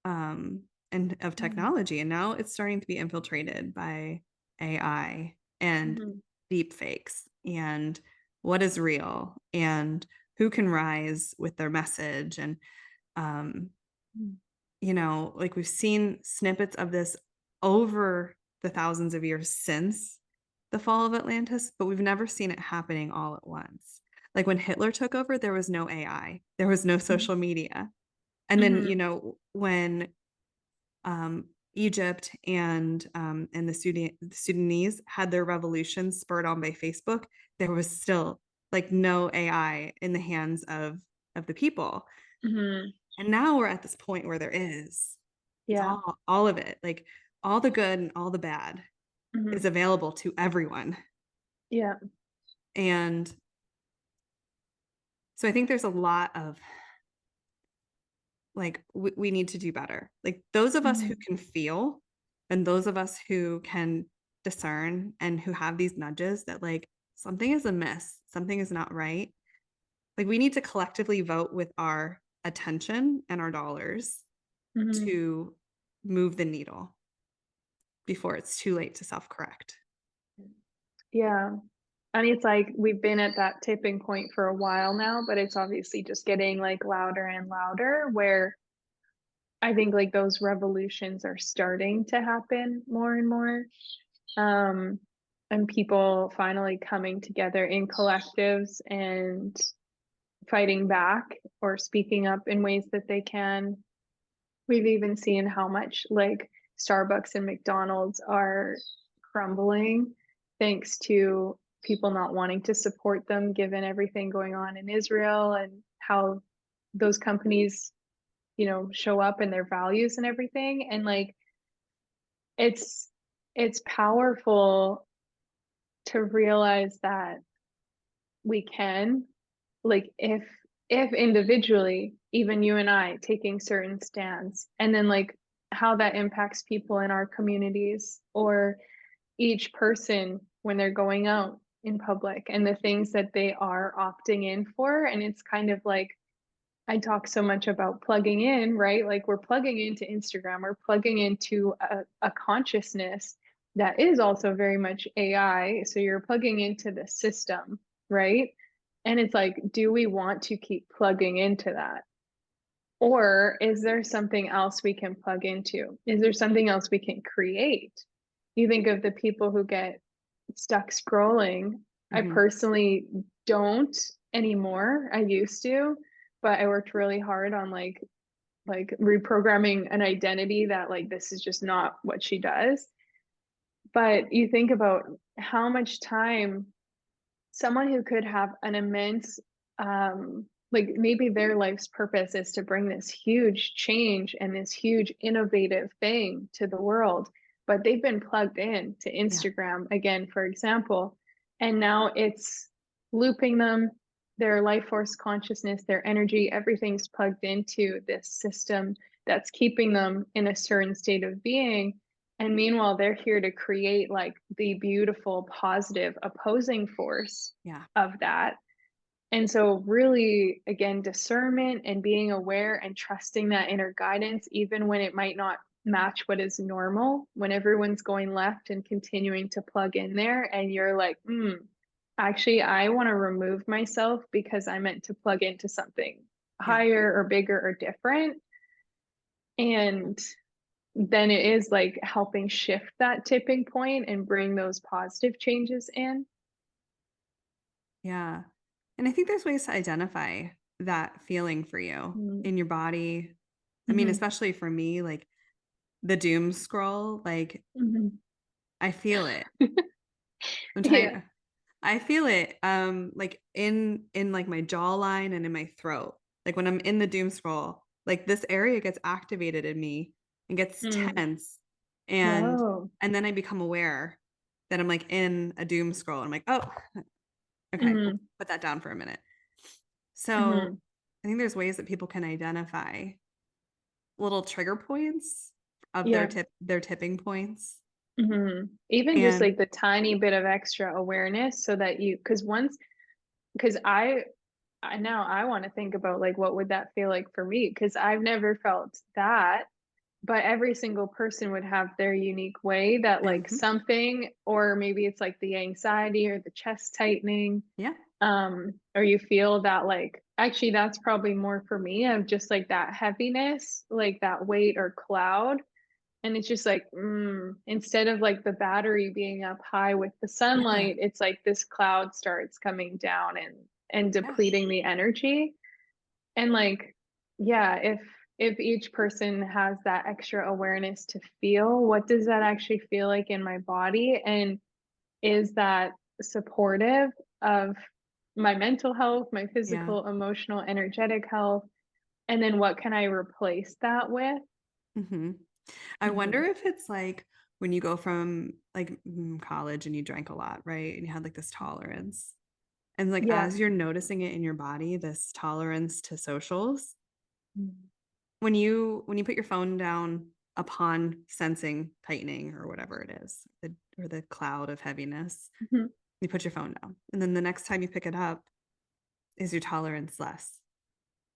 B: um and of
A: Mhm.
B: technology, and now it's starting to be infiltrated by AI and
A: Mhm.
B: deep fakes and what is real and who can rise with their message. And um like we've seen snippets of this over the thousands of years since the fall of Atlantis, but we've never seen it happening all at once. Like when Hitler took over, there was no AI, there was no social media. And then,
A: Mhm.
B: when Egypt and the Sudanese had their revolutions spurred on by Facebook, there was still like no AI in the hands of the people.
A: Mhm.
B: And now we're at this point where there is. It's
A: Yeah.
B: all of it. Like all the good and all the bad is
A: Mhm.
B: available to everyone.
A: Yeah.
B: And so I think there's a lot of like we need to do better. Like those of us who
A: Mhm.
B: can feel and those of us who can discern and who have these nudges that like something is amiss, something is not right. Like we need to collectively vote with our attention and our dollars
A: Mhm.
B: to move the needle before it's too late to self-correct.
A: Yeah. And it's like we've been at that tipping point for a while now, but it's obviously just getting like louder and louder, where I think like those revolutions are starting to happen more and more. Um, and people finally coming together in collectives and fighting back or speaking up in ways that they can. We've even seen how much like Starbucks and McDonald's are crumbling thanks to people not wanting to support them, given everything going on in Israel and how those companies, show up in their values and everything. And like it's it's powerful to realize that we can, like, if individually, even you and I taking certain stands, and then like how that impacts people in our communities, or each person when they're going out in public and the things that they are opting in for. And it's kind of like, I talk so much about plugging in, right? Like we're plugging into Instagram, we're plugging into a consciousness that is also very much AI. So you're plugging into the system, right? And it's like, do we want to keep plugging into that? Or is there something else we can plug into? Is there something else we can create? You think of the people who get stuck scrolling. I
B: Mhm.
A: personally don't anymore. I used to, but I worked really hard on like reprogramming an identity that like this is just not what she does. But you think about how much time someone who could have an immense like maybe their life's purpose is to bring this huge change and this huge innovative thing to the world, but they've been plugged in to
B: Yeah.
A: Instagram again, for example, and now it's looping them, their life force consciousness, their energy, everything's plugged into this system that's keeping them in a certain state of being. And meanwhile, they're here to create like the beautiful, positive, opposing force
B: Yeah.
A: of that. And so, really, again, discernment and being aware and trusting that inner guidance, even when it might not match what is normal, when everyone's going left and continuing to plug in there, and you're like, actually, I want to remove myself because I meant to plug into something
B: Yeah.
A: higher or bigger or different. And then it is like helping shift that tipping point and bring those positive changes in.
B: Yeah. And I think there's ways to identify that feeling for you
A: Mm-hmm.
B: in your body. I mean,
A: Mm-hmm.
B: especially for me, like the doom scroll, like I feel it.
A: Yeah.
B: Sometimes I feel it like in like my jawline and in my throat. Like when I'm in the doom scroll, like this area gets activated in me and gets
A: Mm.
B: tense and
A: Whoa.
B: and then I become aware that I'm like in a doom scroll. I'm like, "Oh, okay, we'll
A: Mm-hmm.
B: put that down for a minute." So,
A: Mm-hmm.
B: I think there's ways that people can identify little trigger points of
A: Yeah.
B: their tipping points.
A: Mm-hmm. Even just
B: And
A: like the tiny bit of extra awareness so that you, because once, because I now I want to think about like what would that feel like for me? Because I've never felt that, but every single person would have their unique way that like
B: mhm,
A: something, or maybe it's like the anxiety or the chest tightening,
B: yeah,
A: or you feel that like actually that's probably more for me of just like that heaviness, like that weight or cloud. And it's just like instead of like the battery being up high with the
B: yeah,
A: sunlight, it's like this cloud starts coming down and
B: yeah,
A: depleting the energy. And like, yeah, if each person has that extra awareness to feel, what does that actually feel like in my body? And is that supportive of my mental health, my
B: yeah.
A: physical, emotional, energetic health? And then what can I replace that with?
B: Mhm. I wonder
A: Hmm.
B: if it's like when you go from like college and you drank a lot, right? And you had like this tolerance. And like
A: Yeah.
B: as you're noticing it in your body, this tolerance to socials, when you put your phone down upon sensing tightening or whatever it is, or the cloud of heaviness,
A: Mhm.
B: you put your phone down. And then the next time you pick it up, is your tolerance less?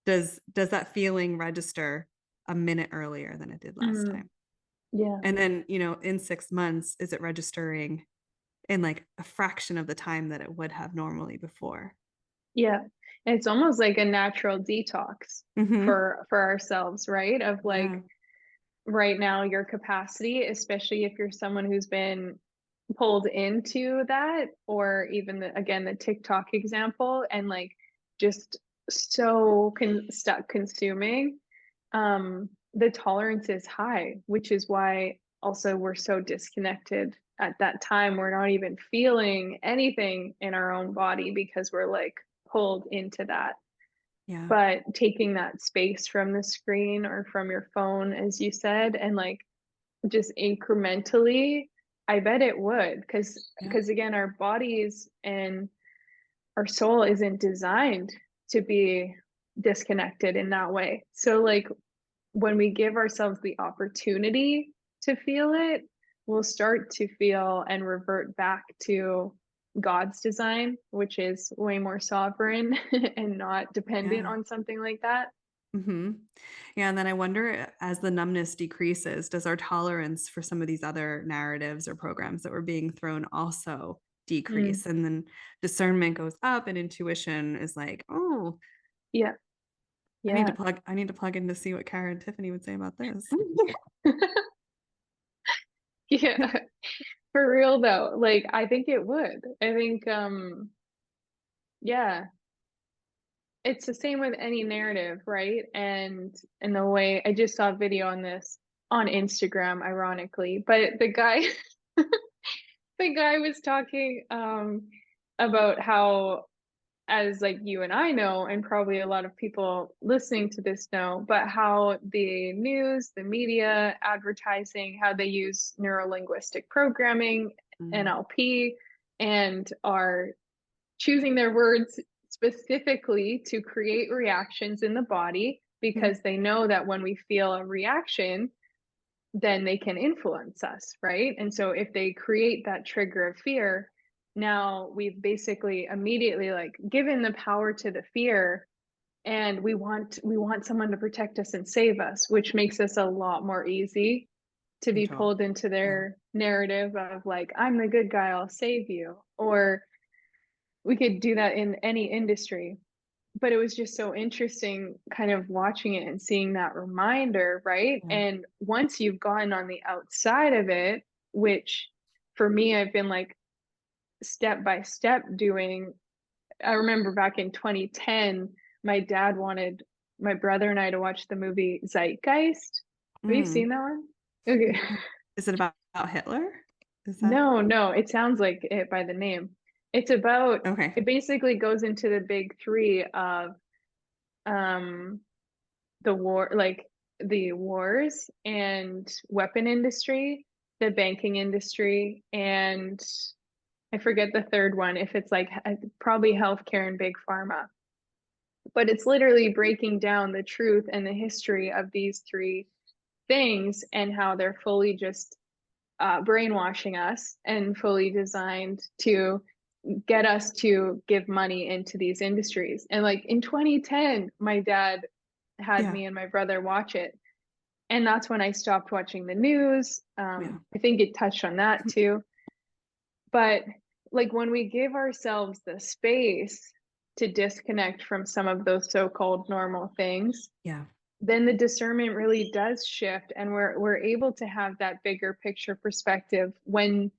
B: Does that feeling register a minute earlier than it did last
A: Mm,
B: time?
A: yeah.
B: And then, in 6 months, is it registering in like a fraction of the time that it would have normally before?
A: Yeah. It's almost like a natural detox
B: Hmm.
A: for ourselves, right? Of
B: Yeah.
A: like right now your capacity, especially if you're someone who's been pulled into that, or even again the TikTok example, and like just so stuck consuming, the tolerance is high, which is why also we're so disconnected at that time. We're not even feeling anything in our own body because we're like pulled into that.
B: Yeah.
A: But taking that space from the screen or from your phone, as you said, and like just incrementally I bet it would,
B: Yeah.
A: because again, our bodies and our soul isn't designed to be disconnected in that way. So like when we give ourselves the opportunity to feel it, we'll start to feel and revert back to God's design, which is way more sovereign and not dependent
B: Yeah.
A: on something like that.
B: Hmm. Yeah. And then I wonder, as the numbness decreases, does our tolerance for some of these other narratives or programs that were being thrown also
A: Mm,
B: decrease? And then discernment goes up and intuition is like, oh,
A: yeah, yeah.
B: I need to plug in to see what Kara and Tiffany would say about this.
A: Yeah, for real though. Like I think it would. I think yeah, it's the same with any narrative, right? And the way I just saw a video on this on Instagram, ironically, but the guy was talking about how, as like you and I know, and probably a lot of people listening to this know, but how the news, the media, advertising, how they use neurolinguistic programming,
B: Mm,
A: NLP, and are choosing their words specifically to create reactions in the body
B: mm,
A: because they know that when we feel a reaction, then they can influence us, right? And so if they create that trigger of fear, now we've basically immediately like given the power to the fear, and we want someone to protect us and save us, which makes us a lot more easy to be
B: control.
A: pulled into
B: Yeah.
A: their narrative of like, I'm the good guy, I'll save you. Or we could do that in any industry. But it was just so interesting kind of watching it and seeing that reminder, right?
B: Yeah.
A: And once you've gone on the outside of it, which for me, I've been like step by step doing. I remember back in 2010, my dad wanted my brother and I to watch the movie Zeitgeist. Have you
B: Mm.
A: seen that one? Okay.
B: Is it about Hitler? Is that
A: No, no, it sounds like it by the name. It's about,
B: okay?
A: it basically goes into the big three of um the war, like the wars and weapon industry, the banking industry, and I forget the third one, if it's like probably healthcare and big pharma. But it's literally breaking down the truth and the history of these three things and how they're fully just brainwashing us and fully designed to get us to give money into these industries. And like in 2010, my dad had
B: Yeah.
A: me and my brother watch it. And that's when I stopped watching the news.
B: Yeah.
A: I think it touched on that too. But like when we give ourselves the space to disconnect from some of those so-called normal things,
B: Yeah.
A: then the discernment really does shift, and we're able to have that bigger picture perspective when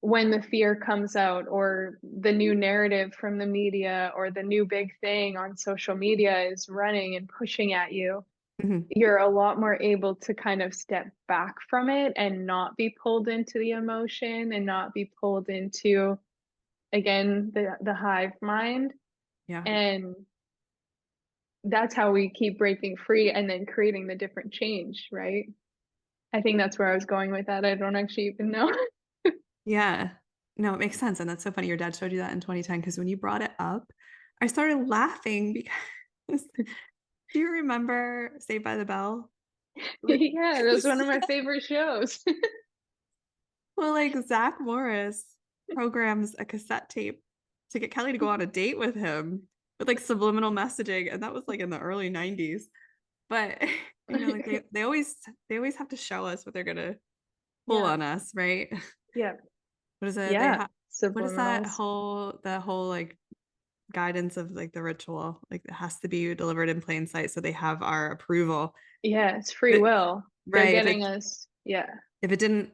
A: the fear comes out, or the new narrative from the media, or the new big thing on social media is running and pushing at you.
B: Mhm.
A: You're a lot more able to kind of step back from it and not be pulled into the emotion and not be pulled into, again, the hive mind.
B: Yeah.
A: And that's how we keep breaking free and then creating the different change, right? I think that's where I was going with that. I don't actually even know.
B: Yeah. No, it makes sense. And that's so funny. Your dad showed you that in 2010 because when you brought it up, I started laughing because do you remember Saved by the Bell?
A: Yeah, that was one of my favorite shows.
B: Well, like Zach Morris programs a cassette tape to get Kelly to go on a date with him with like subliminal messaging. And that was like in the early 90s. But like they always have to show us what they're gonna pull
A: Yeah,
B: on us, right?
A: yeah,
B: What is it? They
A: yeah.
B: have what is that
A: Subliminals.
B: whole like guidance of like the ritual? Like it has to be delivered in plain sight so they have our approval.
A: Yeah, it's free
B: But,
A: will. They're
B: right.
A: getting us. Yeah,
B: If it didn't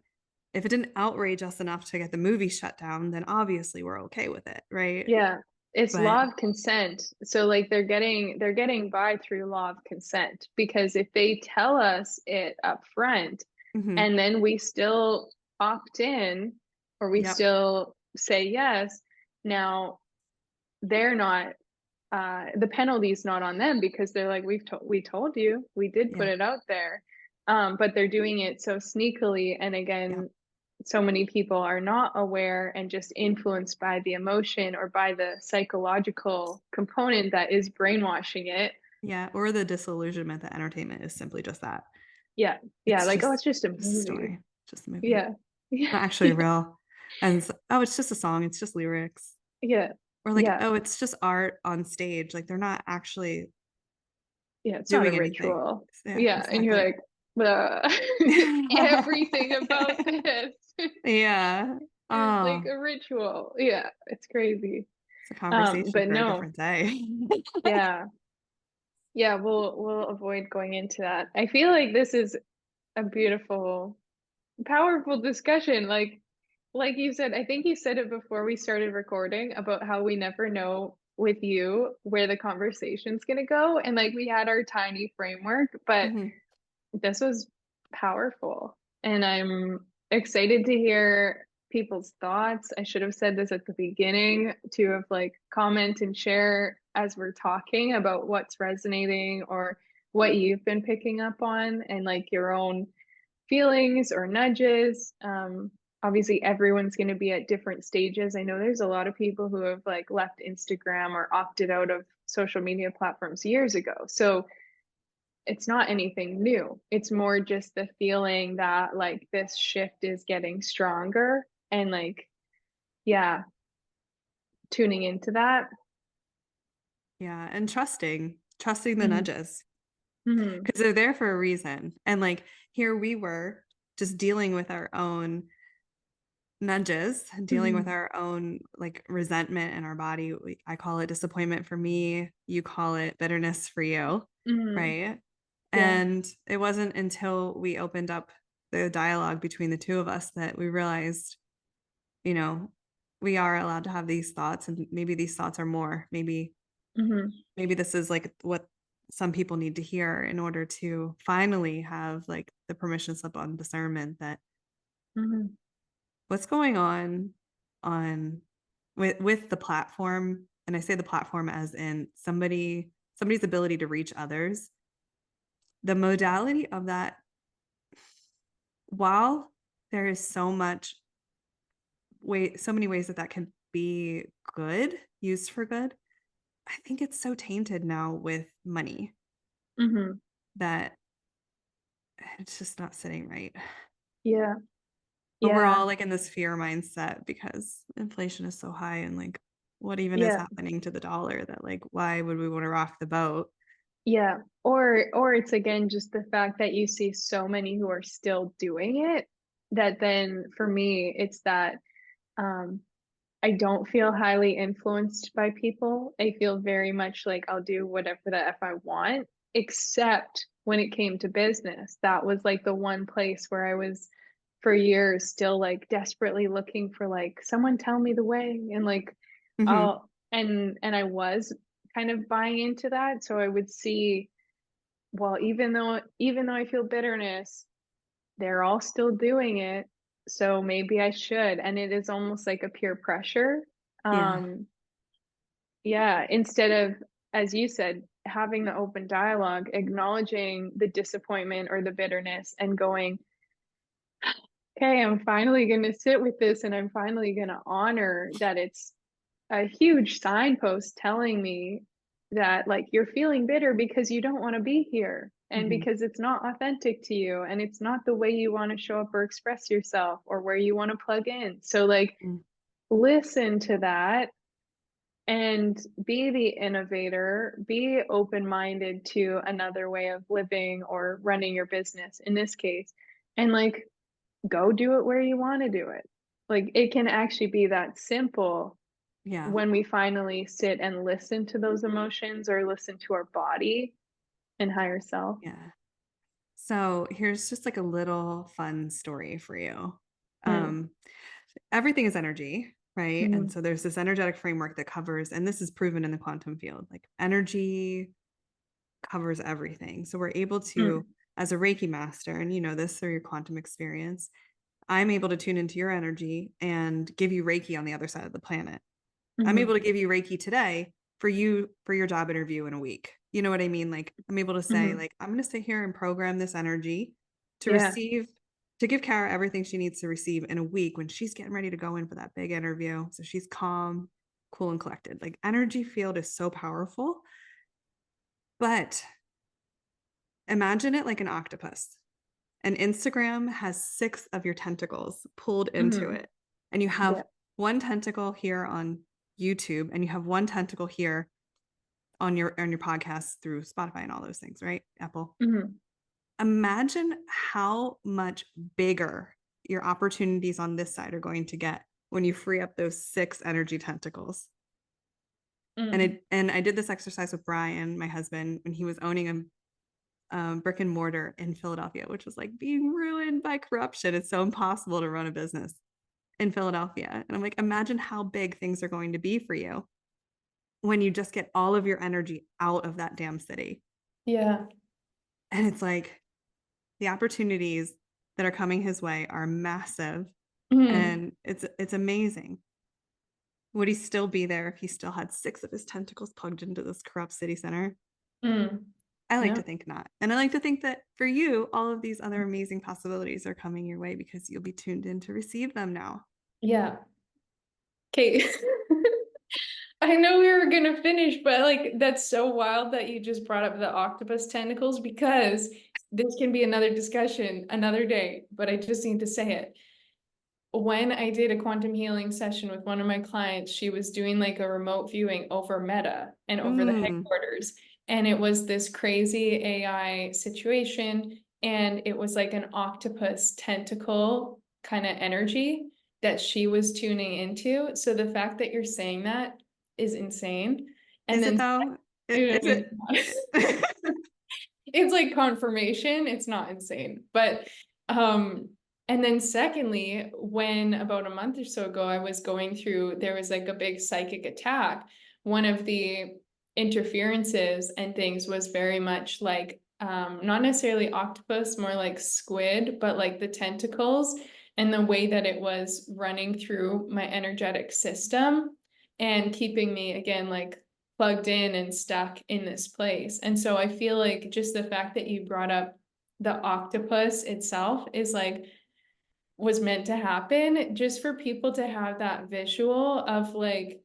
B: if it didn't outrage us enough to get the movie shut down, then obviously we're okay with it, right?
A: yeah. It's
B: But
A: law of consent. So like they're getting by through law of consent, because if they tell us it up front
B: mhm,
A: and then we still opt in, or we
B: yep,
A: still say yes, now they're not, the penalty's not on them, because they're like, we told you, we did put
B: yeah,
A: it out there. But they're doing it so sneakily, and
B: yeah,
A: again, so many people are not aware and just influenced by the emotion or by the psychological component that is brainwashing it.
B: Yeah. Or the disillusionment that entertainment is simply just that.
A: Yeah. Yeah.
B: It's
A: Like, oh, it's just a
B: just a
A: movie.
B: story, just a movie.
A: Yeah. Yeah.
B: Not actually real. And oh, it's just a song, it's just lyrics.
A: Yeah.
B: Or like,
A: Yeah.
B: oh, it's just art on stage. Like they're not actually
A: Yeah. It's not a
B: doing anything.
A: ritual.
B: Yeah,
A: Yeah. And you're
B: exactly.
A: like, everything about this
B: Yeah.
A: is like
B: Oh,
A: a ritual. Yeah. It's crazy.
B: it's a conversation
A: But
B: for a
A: no.
B: different day.
A: Yeah. Yeah. We'll avoid going into that. I feel like this is a beautiful, powerful discussion. Like you said, I think you said it before we started recording about how we never know with you where the conversation's going to go. And like we had our tiny framework, but
B: Mhm.
A: this was powerful. And I'm excited to hear people's thoughts. I should have said this at the beginning to have like comment and share as we're talking about what's resonating or what you've been picking up on and like your own feelings or nudges. Obviously, everyone's going to be at different stages. I know there's a lot of people who have like left Instagram or opted out of social media platforms years ago. So it's not anything new. It's more just the feeling that like this shift is getting stronger and like, yeah, tuning into that.
B: Yeah, and trusting the
A: Mm-hmm.
B: nudges
A: Mm-hmm.
B: because they're there for a reason. And like here we were just dealing with our own nudges, dealing with
A: Mm-hmm.
B: our own like resentment in our body. I call it disappointment for me, you call it bitterness for you,
A: Mm-hmm.
B: right?
A: Yeah.
B: And it wasn't until we opened up the dialogue between the two of us that we realized, you know, we are allowed to have these thoughts, and maybe these thoughts are more.
A: Mm-hmm.
B: Maybe this is like what some people need to hear in order to finally have like the permission slip on discernment that
A: Mm-hmm.
B: what's going on with the platform. And I say the platform as in somebody's ability to reach others. The modality of that, while there is so many ways that that can be good, used for good, I think it's so tainted now with money
A: Mm-hmm.
B: that it's just not sitting right.
A: Yeah.
B: But we're
A: Yeah.
B: all like in this fear mindset because inflation is so high, and like what even is
A: Yeah.
B: happening to the dollar that like why would we want to rock the boat?
A: Yeah. Or it's again just the fact that you see so many who are still doing it that then for me it's that um I don't feel highly influenced by people. I feel very much like I'll do whatever the F I want, except when it came to business. That was like the one place where I was for years still like desperately looking for like someone tell me the way and like
B: Mm-hmm.
A: I'll and I was kind of buying into that. So I would see, well, even though I feel bitterness, they're all still doing it. So maybe I should. And it is almost like a peer pressure.
B: Yeah.
A: Um, yeah, instead of, as you said, having the open dialogue, acknowledging the disappointment or the bitterness and going, okay, I'm finally going to sit with this and I'm finally going to honor that it's a huge signpost telling me that like you're feeling bitter because you don't want to be here and
B: Mm-hmm.
A: because it's not authentic to you and it's not the way you want to show up or express yourself or where you want to plug in. So like listen to that and be the innovator, be open-minded to another way of living or running your business in this case. And like go do it where you want to do it. Like it can actually be that simple
B: Yeah.
A: when we finally sit and listen to those emotions or listen to our body and higher self.
B: Yeah. So here's just like a little fun story for you.
A: Mm,
B: Um, Everything is energy, right? And
A: mm,
B: so there's this energetic framework that covers, and this is proven in the quantum field, like energy covers everything. So we're able to,
A: mm,
B: as a Reiki master, and you know this through your quantum experience, I'm able to tune into your energy and give you Reiki on the other side of the planet. I'm
A: mm,
B: able to give you Reiki today for you for your job interview in a week. You know what I mean? Like I'm able to say,
A: mm.
B: like, I'm going to sit here and program this energy to
A: Yeah.
B: receive to give Kara everything she needs to receive in a week when she's getting ready to go in for that big interview. So she's calm, cool, and collected. Like energy field is so powerful. But imagine it like an octopus. And Instagram has 6 of your tentacles pulled into
A: Mhm.
B: it. And you
A: Yeah.
B: have one tentacle here on YouTube, and you have one tentacle here on your podcast through Spotify and all those things, right? Apple.
A: Mhm.
B: Imagine how much bigger your opportunities on this side are going to get when you free up those 6 energy tentacles.
A: Mm.
B: And I did this exercise with Brian, my husband, when he was owning a brick and mortar in Philadelphia, which was like being ruined by corruption. It's so impossible to run a business in Philadelphia. And I'm like, imagine how big things are going to be for you when you just get all of your energy out of that damn city.
A: Yeah.
B: And it's like the opportunities that are coming his way are massive,
A: Mhm.
B: and it's amazing. Would he still be there if he still had 6 of his tentacles plugged into this corrupt city center?
A: Mm.
B: I like
A: No.
B: to think not. And I like to think that for you, all of these other amazing possibilities are coming your way because you'll be tuned in to receive them now.
A: Yeah. Okay. I know we were gonna finish, but like that's so wild that you just brought up the octopus tentacles because this can be another discussion another day, but I just need to say it. When I did a quantum healing session with one of my clients, she was doing like a remote viewing over Meta and over the
B: Mm.
A: headquarters. And it was this crazy AI situation. And it was like an octopus tentacle kind of energy that she was tuning into. So the fact that you're saying that is insane. And
B: Is it
A: then
B: though? Is
A: it's
B: it?
A: it's like confirmation. It's not insane. But and then secondly, when about a month or so ago I was going through, there was like a big psychic attack. One of the interferences and things was very much like not necessarily octopus, more like squid, but like the tentacles and the way that it was running through my energetic system and keeping me again like plugged in and stuck in this place. And so I feel like just the fact that you brought up the octopus itself is like was meant to happen just for people to have that visual of like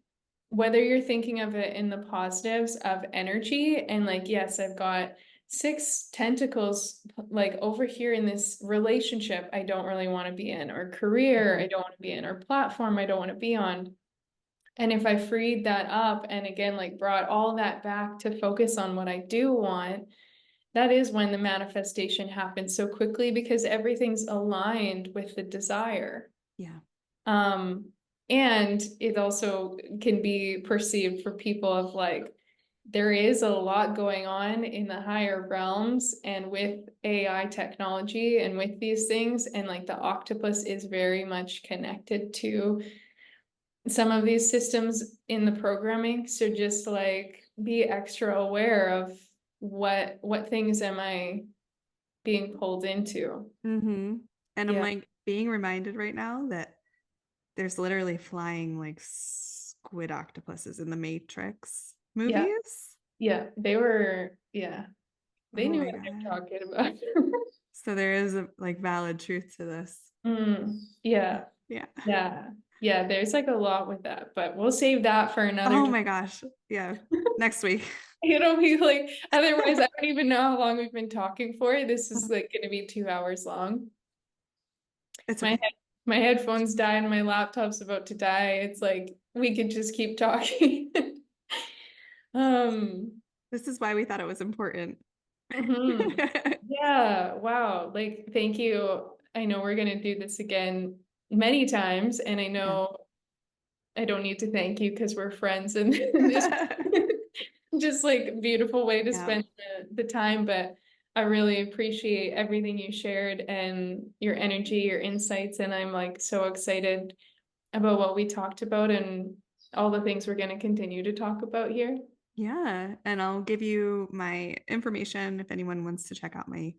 A: whether you're thinking of it in the positives of energy and like yes, I've got 6 tentacles like over here in this relationship I don't really want to be in, or career I don't want to be in, or platform I don't want to be on. And if I freed that up and again, like brought all that back to focus on what I do want, that is when the manifestation happens so quickly because everything's aligned with the desire.
B: Yeah.
A: Um, and it also can be perceived for people of like, there is a lot going on in the higher realms and with AI technology and with these things. And like the octopus is very much connected to some of these systems in the programming. So just like be extra aware of what things am I being pulled into.
B: Mm-hmm. And I'm
A: Yeah.
B: like being reminded right now that there's literally flying like squid octopuses in the Matrix
A: Yeah.
B: movies.
A: Yeah. They were, yeah. They
B: Oh
A: knew
B: my
A: what they're
B: God.
A: talking about.
B: So there is a like valid truth to this.
A: Yeah.
B: Yeah.
A: Yeah. Yeah. There's like a lot with that, but we'll save that for another
B: Oh
A: time.
B: my gosh. Yeah. Next week.
A: It'll be like, otherwise, I don't even know how long we've been talking for. This is like going to be 2 hours long.
B: It's
A: My
B: okay.
A: head, my headphones die and my laptop's about to die. It's like we could just keep talking. Um,
B: This is why we thought it was important.
A: mhm. Yeah, wow. Like, thank you. I know we're gonna do this again many times, and I
B: Yeah.
A: know I don't need to thank you because we're friends and this just like beautiful way to
B: Yeah.
A: spend the time, but I really appreciate everything you shared and your energy, your insights, and I'm like so excited about what we talked about and all the things we're going to continue to talk about here.
B: Yeah. And I'll give you my information if anyone wants to check out my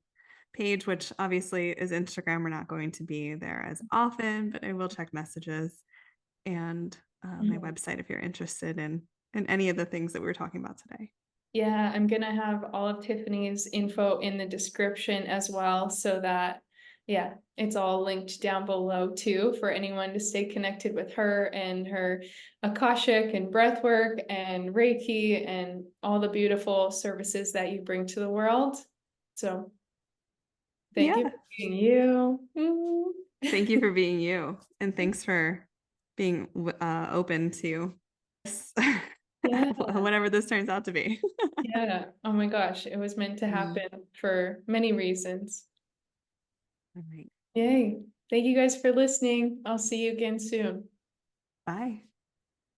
B: page, which obviously is Instagram. We're not going to be there as often, but I will check messages, and my
A: Mhm.
B: website if you're interested in any of the things that we were talking about today.
A: Yeah, I'm gonna have all of Tiffany's info in the description as well so that Yeah, it's all linked down below too for anyone to stay connected with her and her Akashic and breathwork and Reiki and all the beautiful services that you bring to the world. So thank you
B: Yeah.
A: for being you. Mm.
B: Thank you for being you. And thanks for being open to this,
A: Yeah,
B: whatever this turns out to be.
A: yeah. Oh my gosh, it was meant to
B: Mm.
A: happen for many reasons.
B: All right.
A: Yay. Thank you guys for listening. I'll see you again soon.
B: Bye.